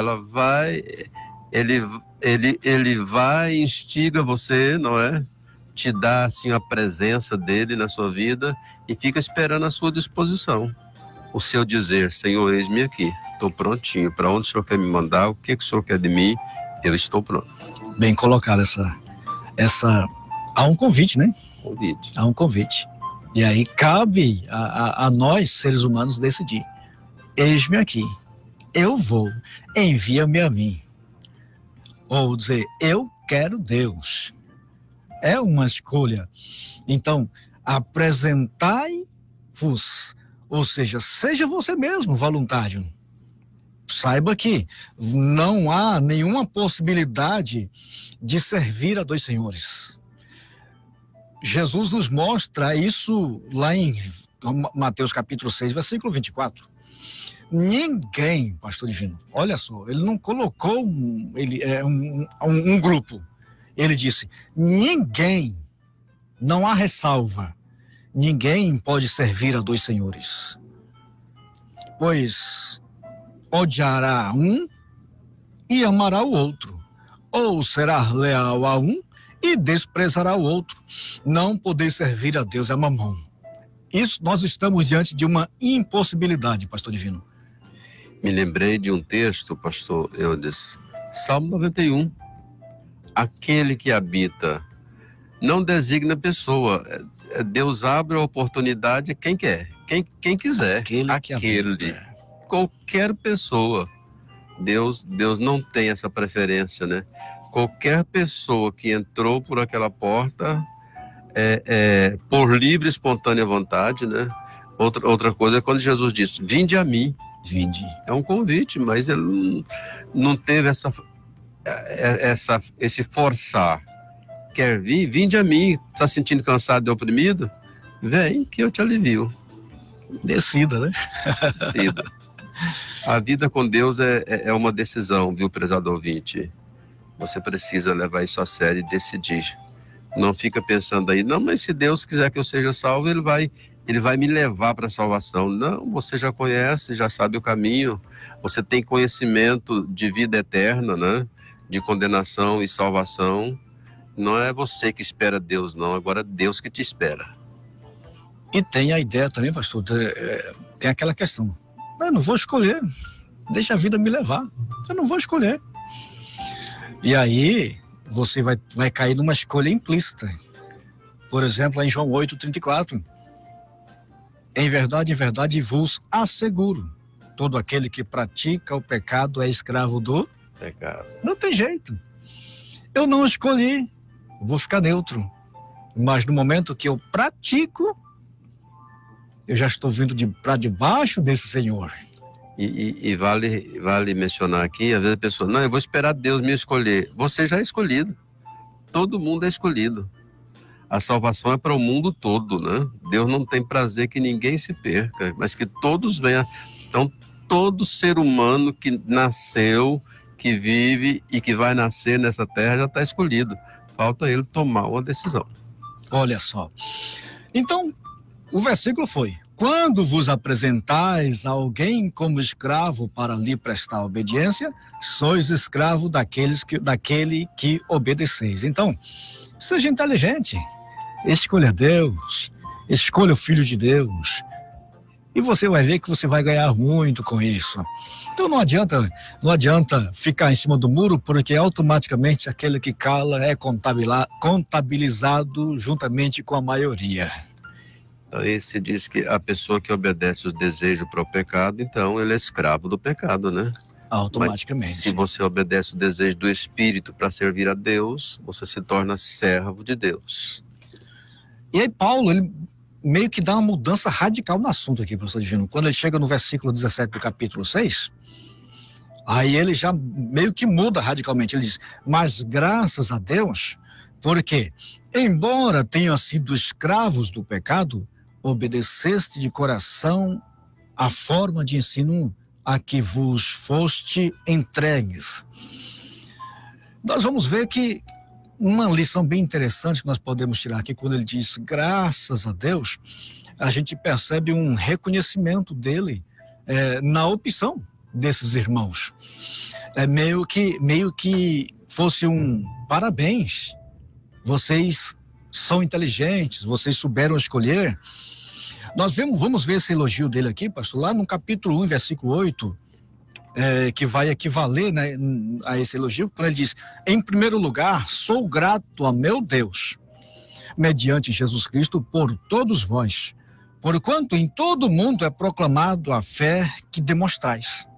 Ele vai, instiga você, não é? Te dá, assim, a presença dele na sua vida e fica esperando a sua disposição. O seu dizer: Senhor, eis-me aqui. Estou prontinho. Para onde o Senhor quer me mandar? O que o Senhor quer de mim? Eu estou pronto. Bem colocado há um convite, né? Convite. Há um convite. E aí cabe a nós, seres humanos, decidir. Eis-me aqui. Eu vou. Envia-me a mim. Ou dizer, eu quero Deus. É uma escolha. Então, apresentai-vos. Ou seja, seja você mesmo voluntário. Saiba que não há nenhuma possibilidade de servir a dois senhores. Jesus nos mostra isso lá em Mateus capítulo 6, versículo 24. Ninguém, pastor divino, olha só, ele não colocou um grupo. Ele disse, ninguém, não há ressalva, ninguém pode servir a dois senhores. Pois odiará um e amará o outro, ou será leal a um e desprezará o outro. Não poder servir a Deus é mamão. Isso, nós estamos diante de uma impossibilidade, pastor divino. Me lembrei de um texto, pastor Eudes, Salmo 91. Aquele que habita não designa pessoa. Deus abre a oportunidade a quem quer, quem quiser. Aquele. Qualquer pessoa. Deus não tem essa preferência, né? Qualquer pessoa que entrou por aquela porta, por livre e espontânea vontade, né? Outra coisa é quando Jesus disse, vinde a mim. Vinde. É um convite, mas ele não teve esse forçar. Quer vir? Vinde a mim. Está sentindo cansado e oprimido? Vem que eu te alivio. Decida, né? Decida. A vida com Deus é uma decisão, viu, prezado ouvinte? Você precisa levar isso a sério e decidir. Não fica pensando aí, não, mas se Deus quiser que eu seja salvo, ele vai me levar para a salvação. Não, você já conhece, já sabe o caminho. Você tem conhecimento de vida eterna, né? De condenação e salvação. Não é você que espera Deus, não. Agora é Deus que te espera. E tem a ideia também, pastor, tem aquela questão. Eu não vou escolher. Deixa a vida me levar. Eu não vou escolher. E aí, você vai cair numa escolha implícita. Por exemplo, em João 8:34. Em verdade, vos asseguro. Todo aquele que pratica o pecado é escravo do pecado. Não tem jeito. Eu não escolhi. Vou ficar neutro. Mas no momento que eu pratico, eu já estou vindo para debaixo desse Senhor. E vale mencionar aqui, às vezes a pessoa, não, eu vou esperar Deus me escolher. Você já é escolhido. Todo mundo é escolhido. A salvação é para o mundo todo, né? Deus não tem prazer que ninguém se perca, mas que todos venham. Então, todo ser humano que nasceu, que vive e que vai nascer nessa terra já está escolhido. Falta ele tomar uma decisão. Olha só. Então, o versículo foi: quando vos apresentais a alguém como escravo para lhe prestar obediência, sois escravo daquele que obedeceis. Então, seja inteligente. Escolha Deus. Escolha o Filho de Deus. E você vai ver que você vai ganhar muito com isso. Então não adianta ficar em cima do muro, porque automaticamente aquele que cala é contabilizado juntamente com a maioria. Aí se diz que a pessoa que obedece os desejos para o pecado, então ele é escravo do pecado, né? Automaticamente. Mas se você obedece o desejo do Espírito para servir a Deus, você se torna servo de Deus. E aí Paulo, ele meio que dá uma mudança radical no assunto aqui, professor Divino. Quando ele chega no versículo 17 do capítulo 6, aí ele já meio que muda radicalmente. Ele diz, mas graças a Deus, porque embora tenham sido escravos do pecado, obedeceste de coração a forma de ensino a que vos foste entregues. Nós vamos ver que uma lição bem interessante que nós podemos tirar aqui, quando ele diz graças a Deus, a gente percebe um reconhecimento dele na opção desses irmãos. Meio que fosse um parabéns, vocês são inteligentes, vocês souberam escolher. Nós vamos ver esse elogio dele aqui, pastor, lá no capítulo 1, versículo 8, que vai equivaler, né, a esse elogio, quando ele diz: em primeiro lugar, sou grato a meu Deus, mediante Jesus Cristo, por todos vós, porquanto em todo o mundo é proclamado a fé que demonstrais.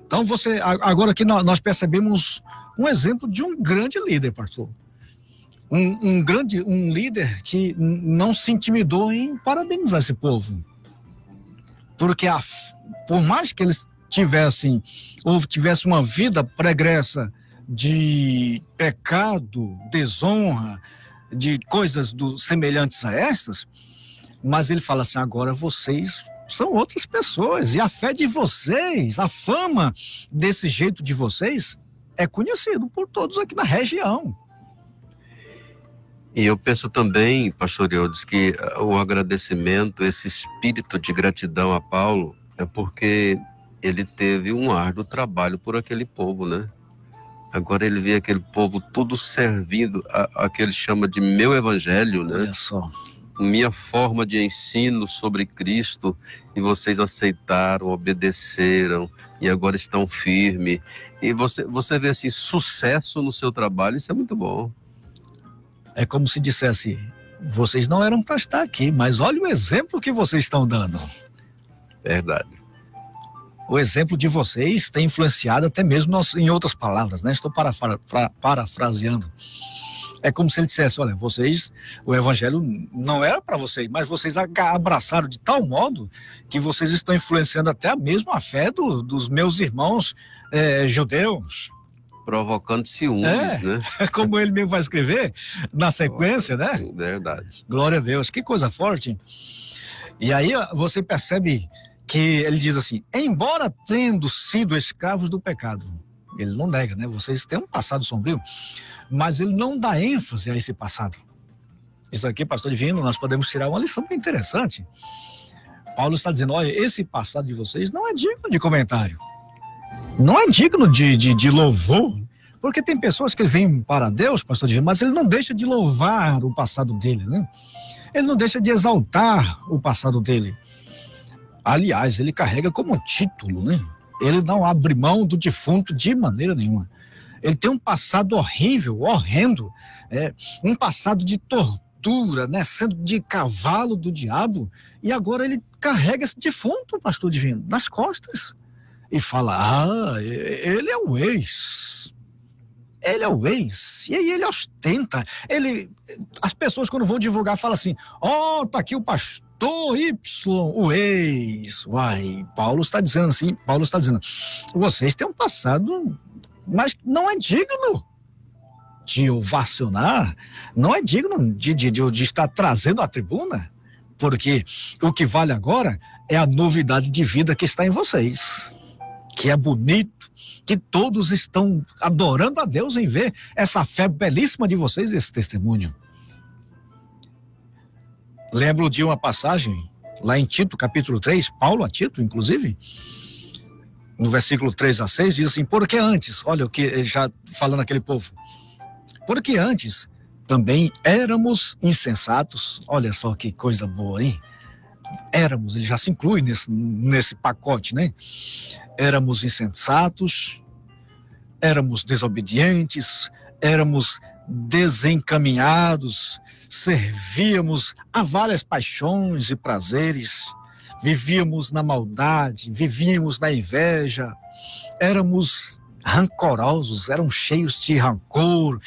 Então, agora aqui nós percebemos um exemplo de um grande líder, pastor. Um líder que não se intimidou em parabenizar esse povo. Porque por mais que eles tivessem uma vida pregressa de pecado, desonra, de coisas semelhantes a estas, mas ele fala assim: agora vocês são outras pessoas, e a fé de vocês, a fama desse jeito de vocês é conhecido por todos aqui na região. E eu penso também, pastor Eudes, que o agradecimento, esse espírito de gratidão a Paulo, é porque ele teve um árduo trabalho por aquele povo, né? Agora ele vê aquele povo tudo servindo a que ele chama de meu evangelho, né? Olha só. Minha forma de ensino sobre Cristo, e vocês aceitaram, obedeceram, e agora estão firmes. E você vê assim, sucesso no seu trabalho, isso é muito bom. É como se dissesse: vocês não eram para estar aqui, mas olha o exemplo que vocês estão dando. Verdade. O exemplo de vocês tem influenciado até mesmo em outras palavras, né? Estou parafraseando. É como se ele dissesse: olha, vocês, o evangelho não era para vocês, mas vocês abraçaram de tal modo que vocês estão influenciando até mesmo a fé dos meus irmãos judeus. Provocando ciúmes, né? Como ele mesmo vai escrever na sequência, né? Verdade. Glória a Deus, que coisa forte. E aí você percebe que ele diz assim: embora tendo sido escravos do pecado, ele não nega, né? Vocês têm um passado sombrio, mas ele não dá ênfase a esse passado. Isso aqui, pastor Divino, nós podemos tirar uma lição bem interessante. Paulo está dizendo: olha, esse passado de vocês não é digno de comentário. Não é digno de louvor, porque tem pessoas que vêm para Deus, pastor Divino, mas ele não deixa de louvar o passado dele, né? Ele não deixa de exaltar o passado dele. Aliás, ele carrega como título, né? Ele não abre mão do defunto de maneira nenhuma. Ele tem um passado horrível, horrendo, um passado de tortura, né? Sendo de cavalo do diabo, e agora ele carrega esse defunto, pastor Divino, nas costas. E fala: ele é o ex. Ele é o ex. E aí ele ostenta. As pessoas, quando vão divulgar, falam assim: tá aqui o pastor Y, o ex. Uai, Paulo está dizendo assim, vocês têm um passado, mas não é digno de ovacionar, não é digno de estar trazendo à tribuna, porque o que vale agora é a novidade de vida que está em vocês, que é bonito, que todos estão adorando a Deus em ver essa fé belíssima de vocês, esse testemunho. Lembro de uma passagem lá em Tito, capítulo 3, Paulo a Tito, inclusive, no versículo 3-6, diz assim: porque antes, olha o que ele já falando aquele povo, porque antes também éramos insensatos. Olha só que coisa boa, hein? Éramos, ele já se inclui nesse pacote, né? Éramos insensatos, éramos desobedientes, éramos desencaminhados, servíamos a várias paixões e prazeres, vivíamos na maldade, vivíamos na inveja, éramos rancorosos, éramos cheios de rancor,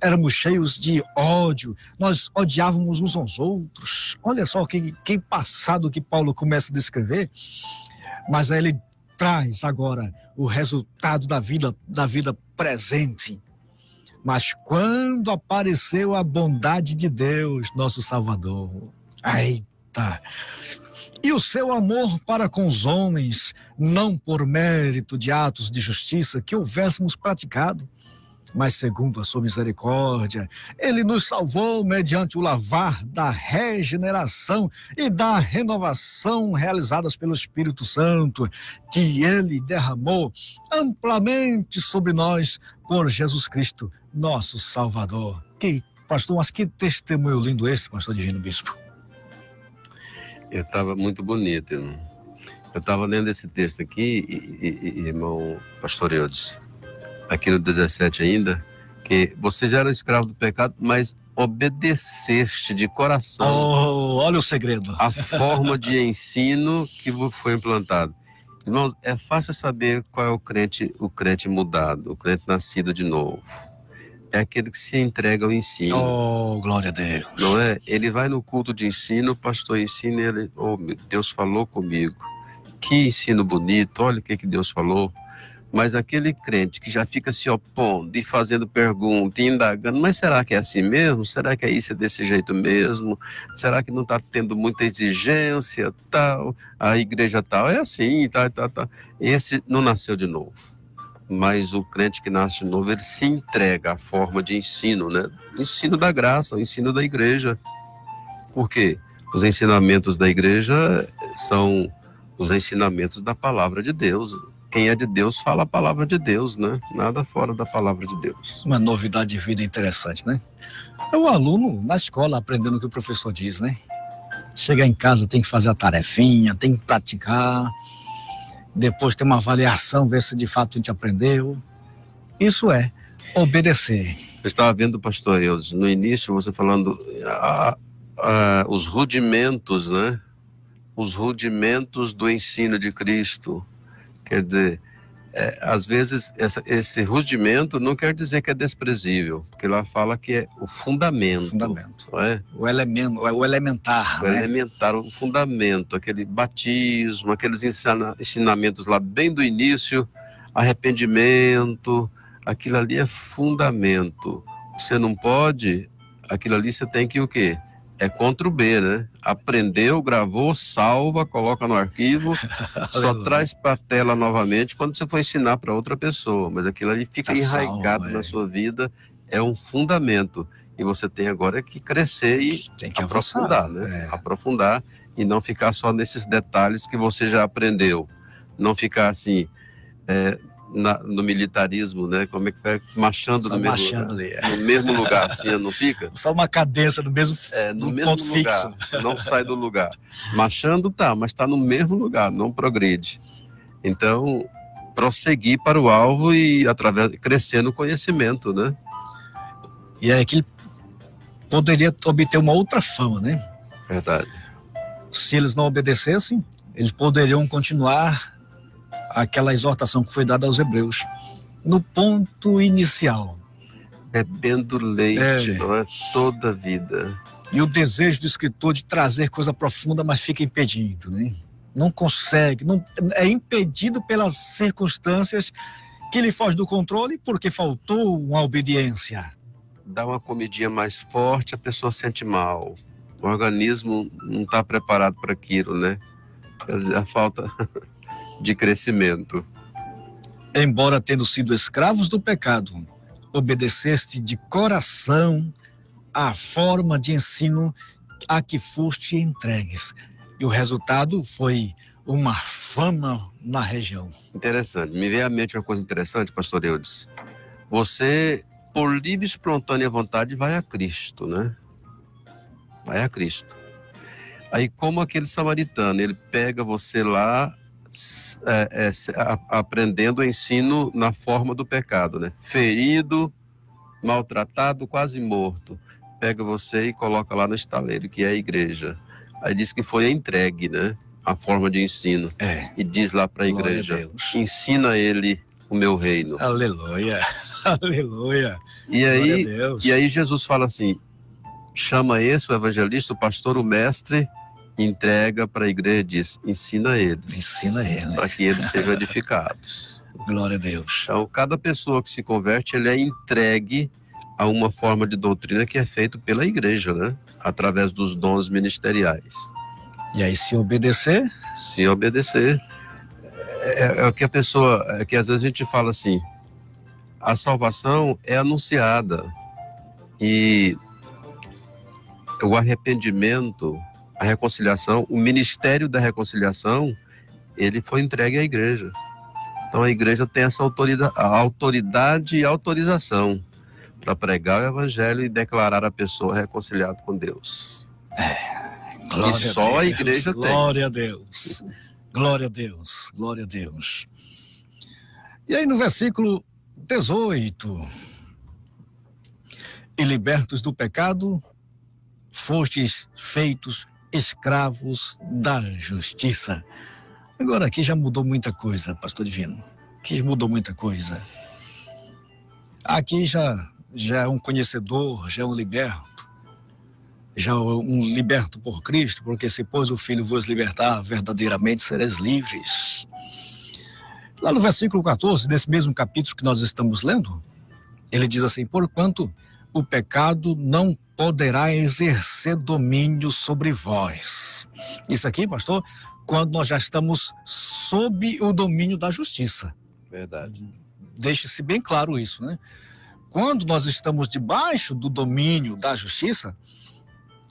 éramos cheios de ódio, nós odiávamos uns aos outros. Olha só que passado que Paulo começa a descrever, mas aí ele traz agora o resultado da vida presente. Mas quando apareceu a bondade de Deus, nosso Salvador, eita, e o seu amor para com os homens, não por mérito de atos de justiça que houvéssemos praticado, mas segundo a sua misericórdia, ele nos salvou mediante o lavar da regeneração e da renovação realizadas pelo Espírito Santo, que ele derramou amplamente sobre nós por Jesus Cristo, nosso Salvador. Pastor, mas que testemunho lindo esse, pastor Divino Bispo. Eu estava muito bonito, irmão. Eu estava lendo esse texto aqui, irmão pastor Eudes, aqui no 17 ainda, que você já era escravo do pecado, mas obedeceste de coração. Oh, olha o segredo. A forma de ensino que foi implantado. Irmãos, é fácil saber qual é o crente mudado, o crente nascido de novo. É aquele que se entrega ao ensino. Oh, glória a Deus. Não é? Ele vai no culto de ensino, o pastor ensina ele, oh, Deus falou comigo. Que ensino bonito, olha o que Deus falou. Mas aquele crente que já fica se opondo e fazendo pergunta e indagando, mas será que é assim mesmo? Será que é isso, é desse jeito mesmo? Será que não está tendo muita exigência, tal? A igreja tal é assim, tal. Esse não nasceu de novo. Mas o crente que nasce de novo, ele se entrega à forma de ensino, né? Ensino da graça, o ensino da igreja. Por quê? Os ensinamentos da igreja são os ensinamentos da palavra de Deus. Quem é de Deus fala a palavra de Deus, né? Nada fora da palavra de Deus. Uma novidade de vida interessante, né? É o aluno na escola aprendendo o que o professor diz, né? Chega em casa, tem que fazer a tarefinha, tem que praticar, depois tem uma avaliação, ver se de fato a gente aprendeu. Isso é obedecer. Eu estava vendo, pastor Eudes, no início você falando os rudimentos, né? Os rudimentos do ensino de Cristo. Quer dizer, às vezes esse rudimento não quer dizer que é desprezível, porque lá fala que é o fundamento. Não é? O elementar. O elementar, o fundamento, aquele batismo, aqueles ensinamentos lá bem do início, arrependimento, aquilo ali é fundamento. Você não pode, aquilo ali você tem que o quê? É contra o B, né? Aprendeu, gravou, salva, coloca no arquivo, só traz para a tela novamente quando você for ensinar para outra pessoa. Mas aquilo ali fica enraizado na sua vida, é um fundamento. E você tem agora que crescer e tem que aprofundar, né? Aprofundar e não ficar só nesses detalhes que você já aprendeu. Não ficar assim... no militarismo, né? Como é que vai? Marchando no mesmo lugar. No mesmo lugar, assim, não fica? Só uma cadência no mesmo, no mesmo ponto lugar, fixo. Não sai do lugar. Marchando mas está no mesmo lugar, não progride. Então, prosseguir para o alvo e crescer no conhecimento, né? E aí que ele poderia obter uma outra fama, né? Verdade. Se eles não obedecessem, eles poderiam continuar aquela exortação que foi dada aos hebreus, no ponto inicial. Bebendo leite, não é? Toda a vida. E o desejo do escritor de trazer coisa profunda, mas fica impedido, né? Não consegue, é impedido pelas circunstâncias que lhe foge do controle, porque faltou uma obediência. Dá uma comidinha mais forte, a pessoa sente mal. O organismo não está preparado para aquilo, né? Quer dizer, a falta... de crescimento. Embora tendo sido escravos do pecado, obedeceste de coração à forma de ensino a que foste entregues. E o resultado foi uma fama na região. Interessante. Me veio à mente uma coisa interessante, pastor Eudes. Você, por livre e espontânea vontade, vai a Cristo, né? Vai a Cristo. Aí, como aquele samaritano, ele pega você lá, aprendendo o ensino na forma do pecado, né? Ferido, maltratado, quase morto. Pega você e coloca lá no estaleiro, que é a igreja. Aí diz que foi entregue, né? A forma de ensino. E diz lá para a igreja: ensina ele o meu reino. Aleluia, aleluia. E aí Jesus fala assim: chama esse, o evangelista, o pastor, o mestre, entrega para a igreja e diz: ensina eles. Ensina eles. Para que eles sejam edificados. Glória a Deus. Então, cada pessoa que se converte, ele é entregue a uma forma de doutrina que é feita pela igreja, né? Através dos dons ministeriais. E aí, se obedecer? Se obedecer. É o que a pessoa... É que às vezes a gente fala assim, a salvação é anunciada. E o arrependimento, a reconciliação, o ministério da reconciliação, ele foi entregue à igreja. Então a igreja tem essa autoridade e autorização para pregar o evangelho e declarar a pessoa reconciliada com Deus. Glória e só a a igreja tem. Glória a Deus. Glória a Deus. Glória a Deus. E aí no versículo 18: e libertos do pecado, fostes feitos escravos da justiça. Agora aqui já mudou muita coisa, pastor Divino. Aqui mudou muita coisa. Aqui já é um conhecedor, já é um liberto. Já é um liberto por Cristo, porque se pois o Filho vos libertar, verdadeiramente sereis livres. Lá no versículo 14, desse mesmo capítulo que nós estamos lendo, ele diz assim: porquanto o pecado não poderá exercer domínio sobre vós. Isso aqui, pastor, quando nós já estamos sob o domínio da justiça. Verdade. Deixe-se bem claro isso, né? Quando nós estamos debaixo do domínio da justiça,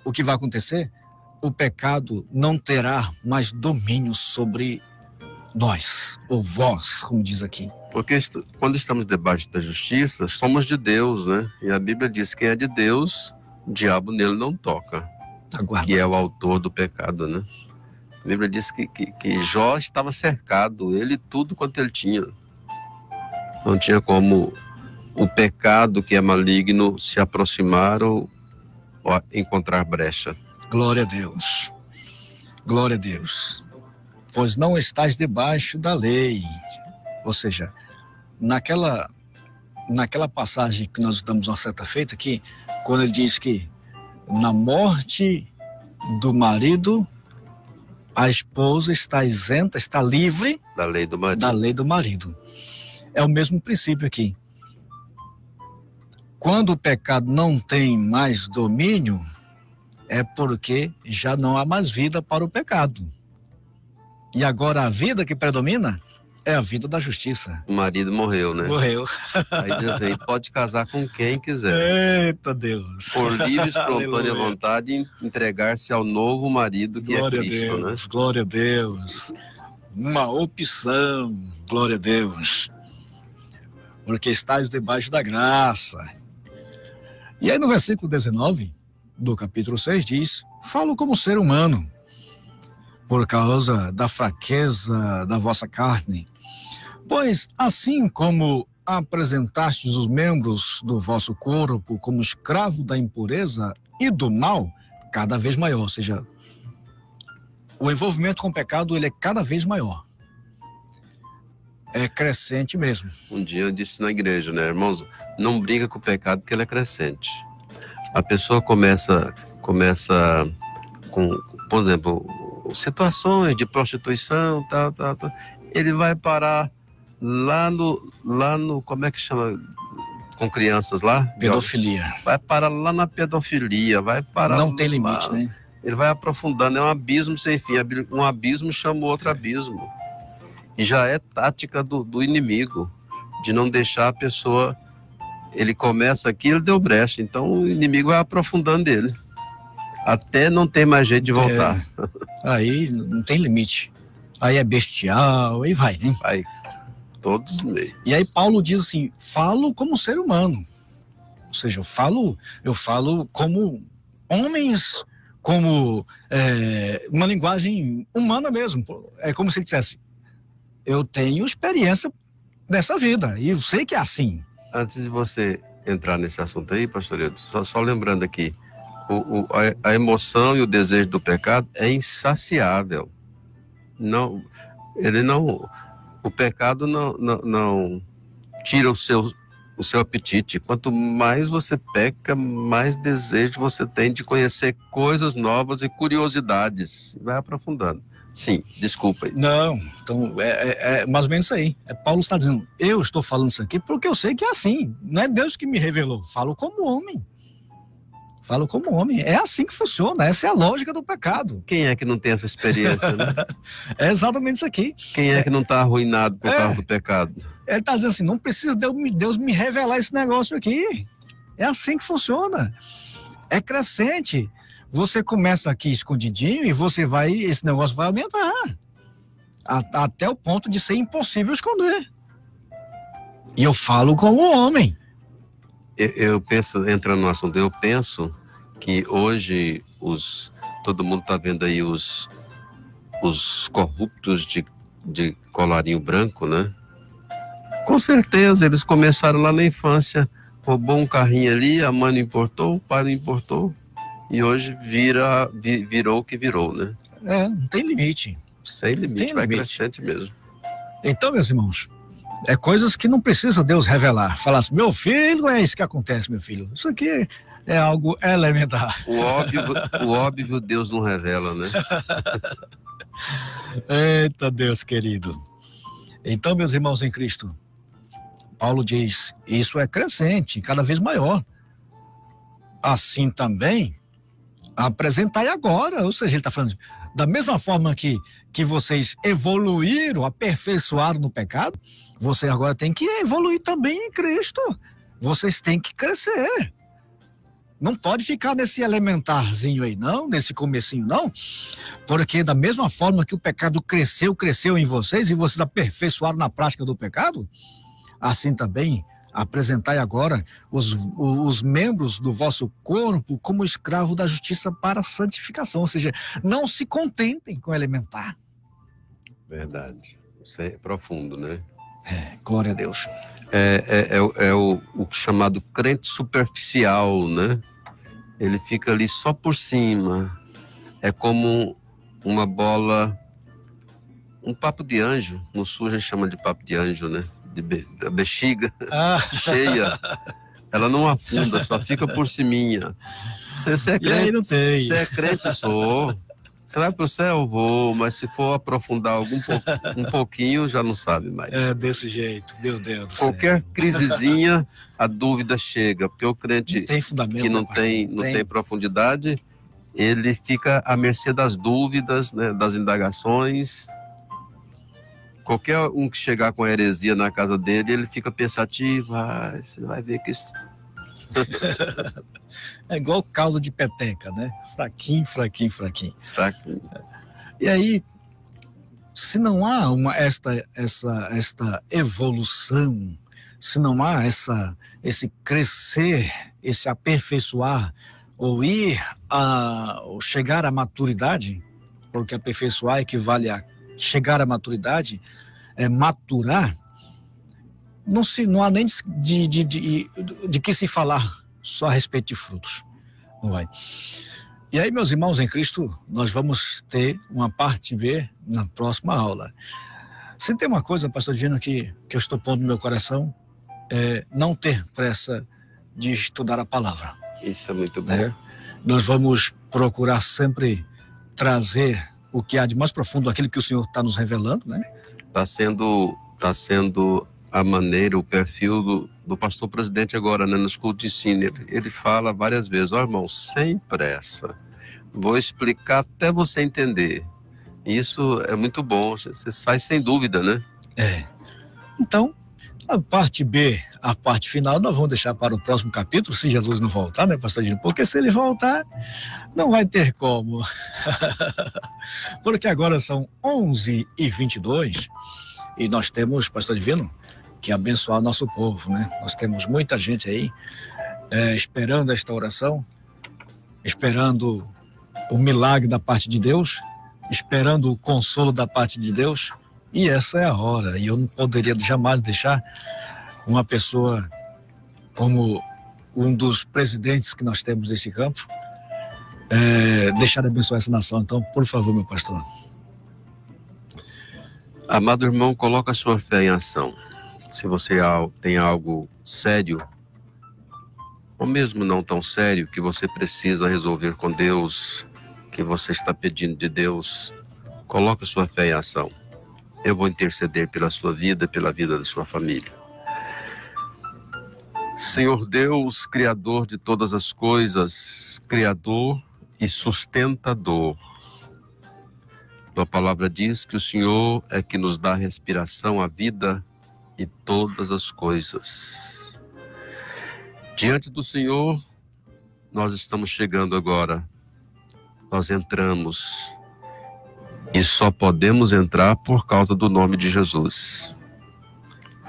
o que vai acontecer? O pecado não terá mais domínio sobre nós, ou vós, como diz aqui. Porque quando estamos debaixo da justiça, somos de Deus, né? E a Bíblia diz que quem é de Deus, o diabo nele não toca. Aguarda. Que é o autor do pecado, né? A Bíblia diz que Jó estava cercado, ele tudo quanto ele tinha. Não tinha como o pecado que é maligno se aproximar ou encontrar brecha. Glória a Deus. Glória a Deus. Pois não estás debaixo da lei. Ou seja, naquela passagem que nós damos uma certa feita aqui, quando ele diz que na morte do marido, a esposa está isenta, está livre da lei do marido. Da lei do marido. É o mesmo princípio aqui. Quando o pecado não tem mais domínio, é porque já não há mais vida para o pecado. E agora a vida que predomina é a vida da justiça. O marido morreu, né? Morreu. Aí diz assim, pode casar com quem quiser. Eita Deus. Por livre, espontânea vontade, entregar-se ao novo marido que glória é Cristo, Deus, né? Glória a Deus. Uma opção. Glória a Deus. Porque estás debaixo da graça. E aí no versículo 19 do capítulo 6 diz: falo como ser humano, por causa da fraqueza da vossa carne. Pois assim como apresentastes os membros do vosso corpo como escravo da impureza e do mal, cada vez maior, ou seja, o envolvimento com o pecado ele é cada vez maior. É crescente mesmo. Um dia eu disse na igreja, né, irmãos, não briga com o pecado porque ele é crescente. A pessoa começa com, por exemplo, situações de prostituição, ele vai parar lá no, como é que chama, com crianças lá? Pedofilia. Vai parar lá na pedofilia, vai parar... Não tem limite, né? Ele vai aprofundando, é um abismo sem fim, um abismo chama outro abismo. E já é tática do inimigo, de não deixar a pessoa... Ele começa aqui, ele deu brecha, então o inimigo vai aprofundando ele. Até não tem mais jeito de voltar. Aí não tem limite. Aí é bestial, aí vai, né? Vai, todos meio. E aí Paulo diz assim, falo como ser humano. Ou seja, eu falo como homens, como uma linguagem humana mesmo. É como se ele dissesse, eu tenho experiência nessa vida, e eu sei que é assim. Antes de você entrar nesse assunto aí, pastor Edu, só lembrando aqui, a emoção e o desejo do pecado é insaciável. O pecado não tira o seu apetite. Quanto mais você peca, mais desejo você tem de conhecer coisas novas e curiosidades. Vai aprofundando. Sim, desculpa aí. Não, então é mais ou menos isso aí. Paulo está dizendo, eu estou falando isso aqui porque eu sei que é assim. Não é Deus que me revelou. Falo como homem. Falo como homem. É assim que funciona. Essa é a lógica do pecado. Quem é que não tem essa experiência, né? É exatamente isso aqui. Quem é que não está arruinado por causa do pecado? Ele está dizendo assim, não precisa Deus me revelar esse negócio aqui. É assim que funciona. É crescente. Você começa aqui escondidinho e esse negócio vai aumentar. Até o ponto de ser impossível esconder. E eu falo como homem. Eu penso, entrando no assunto, eu penso que hoje todo mundo está vendo aí os corruptos de colarinho branco, né? Com certeza, eles começaram lá na infância, roubou um carrinho ali, a mãe não importou, o pai não importou, e hoje virou o que virou, né? Não tem limite. Sem limite, vai crescente mesmo. Então, meus irmãos, é coisas que não precisa Deus revelar. Falar assim, meu filho, é isso que acontece, meu filho. Isso aqui é algo elementar. O óbvio Deus não revela, né? Eita Deus querido. Então, meus irmãos em Cristo, Paulo diz, isso é crescente, cada vez maior. Assim também, apresentai agora. Ou seja, ele está falando, da mesma forma que vocês evoluíram, aperfeiçoaram no pecado, você agora tem que evoluir também em Cristo. Vocês têm que crescer. Não pode ficar nesse elementarzinho aí, não, nesse comecinho, não. Porque da mesma forma que o pecado cresceu em vocês e vocês aperfeiçoaram na prática do pecado, assim também apresentai agora os membros do vosso corpo como escravo da justiça para a santificação. Ou seja, não se contentem com elementar. Verdade. Isso é profundo, né? Glória a Deus. É o chamado crente superficial, né? Ele fica ali só por cima. É como uma bola, um papo de anjo. No sul a gente chama de papo de anjo, né? Da bexiga cheia. Ela não afunda, só fica por ciminha. Você é crente? Você é crente? Sou. Você vai para o céu? Vou, mas se for aprofundar um pouquinho, já não sabe mais. É desse jeito, meu Deus do céu. Qualquer crisezinha, a dúvida chega, porque o crente não tem fundamento, que não tem profundidade, ele fica à mercê das dúvidas, né, das indagações. Qualquer um que chegar com heresia na casa dele, ele fica pensativo, você vai ver que isso... É igual caldo de peteca, né? Fraquinho. E aí, se não há esta evolução, se não há esse crescer, esse aperfeiçoar, ou chegar à maturidade, porque aperfeiçoar equivale a chegar à maturidade, maturar, não há nem de que se falar só a respeito de frutos. Não vai. E aí, meus irmãos em Cristo, nós vamos ter uma parte B na próxima aula. Se tem uma coisa, pastor Divino, que eu estou pondo no meu coração, é não ter pressa de estudar a palavra. Isso é muito bom. Nós vamos procurar sempre trazer o que há de mais profundo, aquilo que o Senhor está nos revelando, né? Está sendo a maneira, o perfil do pastor presidente agora, né, nos cultos de ensino. Ele fala várias vezes, irmão, sem pressa, vou explicar até você entender. Isso é muito bom, você sai sem dúvida, né? Então, a parte B, a parte final, nós vamos deixar para o próximo capítulo, se Jesus não voltar, né, pastor Dino? Porque se ele voltar, não vai ter como. Porque agora são 11h22 e nós temos, pastor Divino, que abençoar o nosso povo, né? Nós temos muita gente aí esperando esta oração, esperando o milagre da parte de Deus, esperando o consolo da parte de Deus, e essa é a hora. E eu não poderia jamais deixar uma pessoa como um dos presidentes que nós temos nesse campo deixar de abençoar essa nação. Então, por favor, meu pastor. Amado irmão, coloca a sua fé em ação. Se você tem algo sério, ou mesmo não tão sério, que você precisa resolver com Deus, que você está pedindo de Deus, coloque a sua fé em ação. Eu vou interceder pela sua vida, pela vida da sua família. Senhor Deus, Criador de todas as coisas, Criador e sustentador. Tua palavra diz que o Senhor é que nos dá respiração, a vida e todas as coisas. Diante do Senhor, nós estamos chegando agora. Nós entramos e só podemos entrar por causa do nome de Jesus.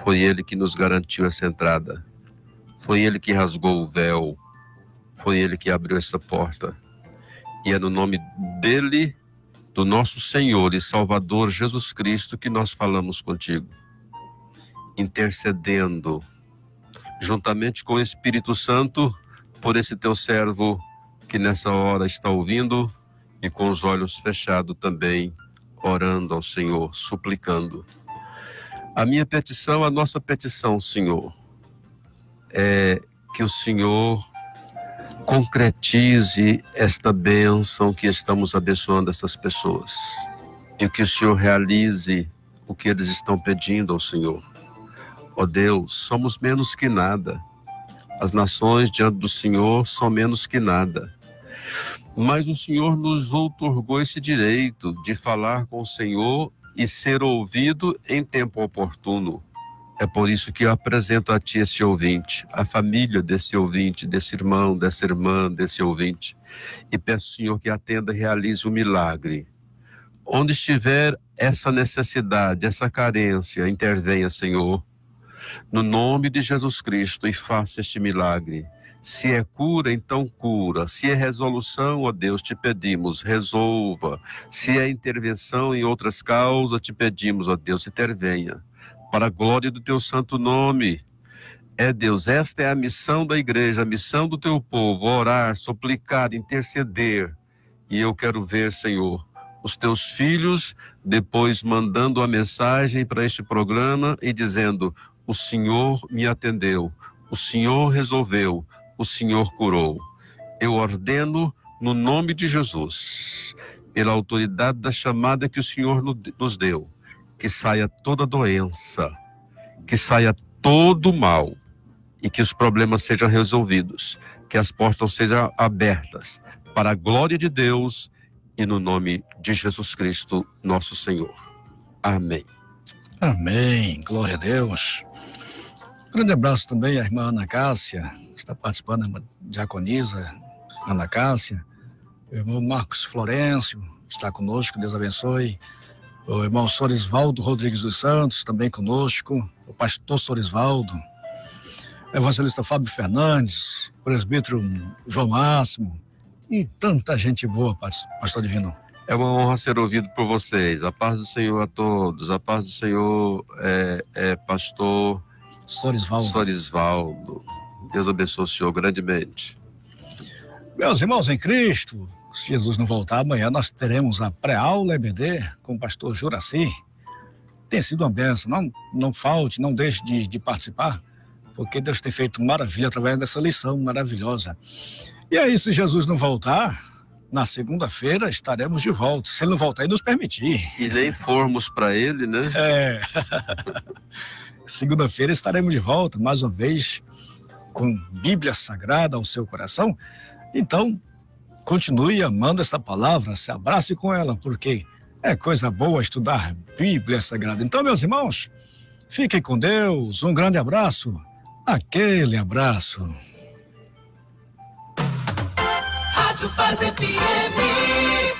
Foi Ele que nos garantiu essa entrada. Foi Ele que rasgou o véu. Foi Ele que abriu essa porta. E é no nome dEle, do nosso Senhor e Salvador Jesus Cristo, que nós falamos contigo. Intercedendo, juntamente com o Espírito Santo, por esse teu servo que nessa hora está ouvindo e com os olhos fechados também, orando ao Senhor, suplicando. A minha petição, a nossa petição, Senhor, é que o Senhor concretize esta bênção que estamos abençoando essas pessoas. E que o Senhor realize o que eles estão pedindo ao Senhor. Ó Deus, somos menos que nada. As nações diante do Senhor são menos que nada. Mas o Senhor nos outorgou esse direito de falar com o Senhor e ser ouvido em tempo oportuno. É por isso que eu apresento a Ti esse ouvinte, a família desse ouvinte, desse irmão, dessa irmã, desse ouvinte. E peço, Senhor, que atenda e realize o milagre. Onde estiver essa necessidade, essa carência, intervenha, Senhor, no nome de Jesus Cristo, e faça este milagre. Se é cura, então cura. Se é resolução, ó Deus, te pedimos, resolva. Se é intervenção em outras causas, te pedimos, ó Deus, intervenha. Para a glória do teu santo nome. É Deus, esta é a missão da igreja, a missão do teu povo, orar, suplicar, interceder. E eu quero ver, Senhor, os teus filhos depois mandando a mensagem para este programa e dizendo: o Senhor me atendeu, o Senhor resolveu, o Senhor curou. Eu ordeno no nome de Jesus, pela autoridade da chamada que o Senhor nos deu, que saia toda doença, que saia todo mal e que os problemas sejam resolvidos, que as portas sejam abertas para a glória de Deus e no nome de Jesus Cristo, nosso Senhor. Amém. Amém. Glória a Deus. Grande abraço também à irmã Ana Cássia, que está participando, a diaconisa Ana Cássia, o irmão Marcos Florencio está conosco, Deus abençoe. O irmão Sorisvaldo Rodrigues dos Santos, também conosco. O pastor Sorisvaldo. O evangelista Fábio Fernandes. O presbítero João Máximo. E tanta gente boa, pastor Divino. É uma honra ser ouvido por vocês. A paz do Senhor a todos. A paz do Senhor pastor Sorisvaldo. Deus abençoe o Senhor grandemente. Meus irmãos em Cristo, se Jesus não voltar amanhã, nós teremos a pré-aula EBD com o pastor Juraci. Tem sido uma bênção, não falte, não deixe de participar, porque Deus tem feito maravilha através dessa lição maravilhosa. E aí, se Jesus não voltar, na segunda-feira estaremos de volta, se ele não voltar e nos permitir. E nem formos para ele, né? Segunda-feira estaremos de volta, mais uma vez, com Bíblia Sagrada ao seu coração. Então, continue amando essa palavra, se abrace com ela, porque é coisa boa estudar Bíblia Sagrada. Então, meus irmãos, fiquem com Deus, um grande abraço, aquele abraço. Rádio Paz FM.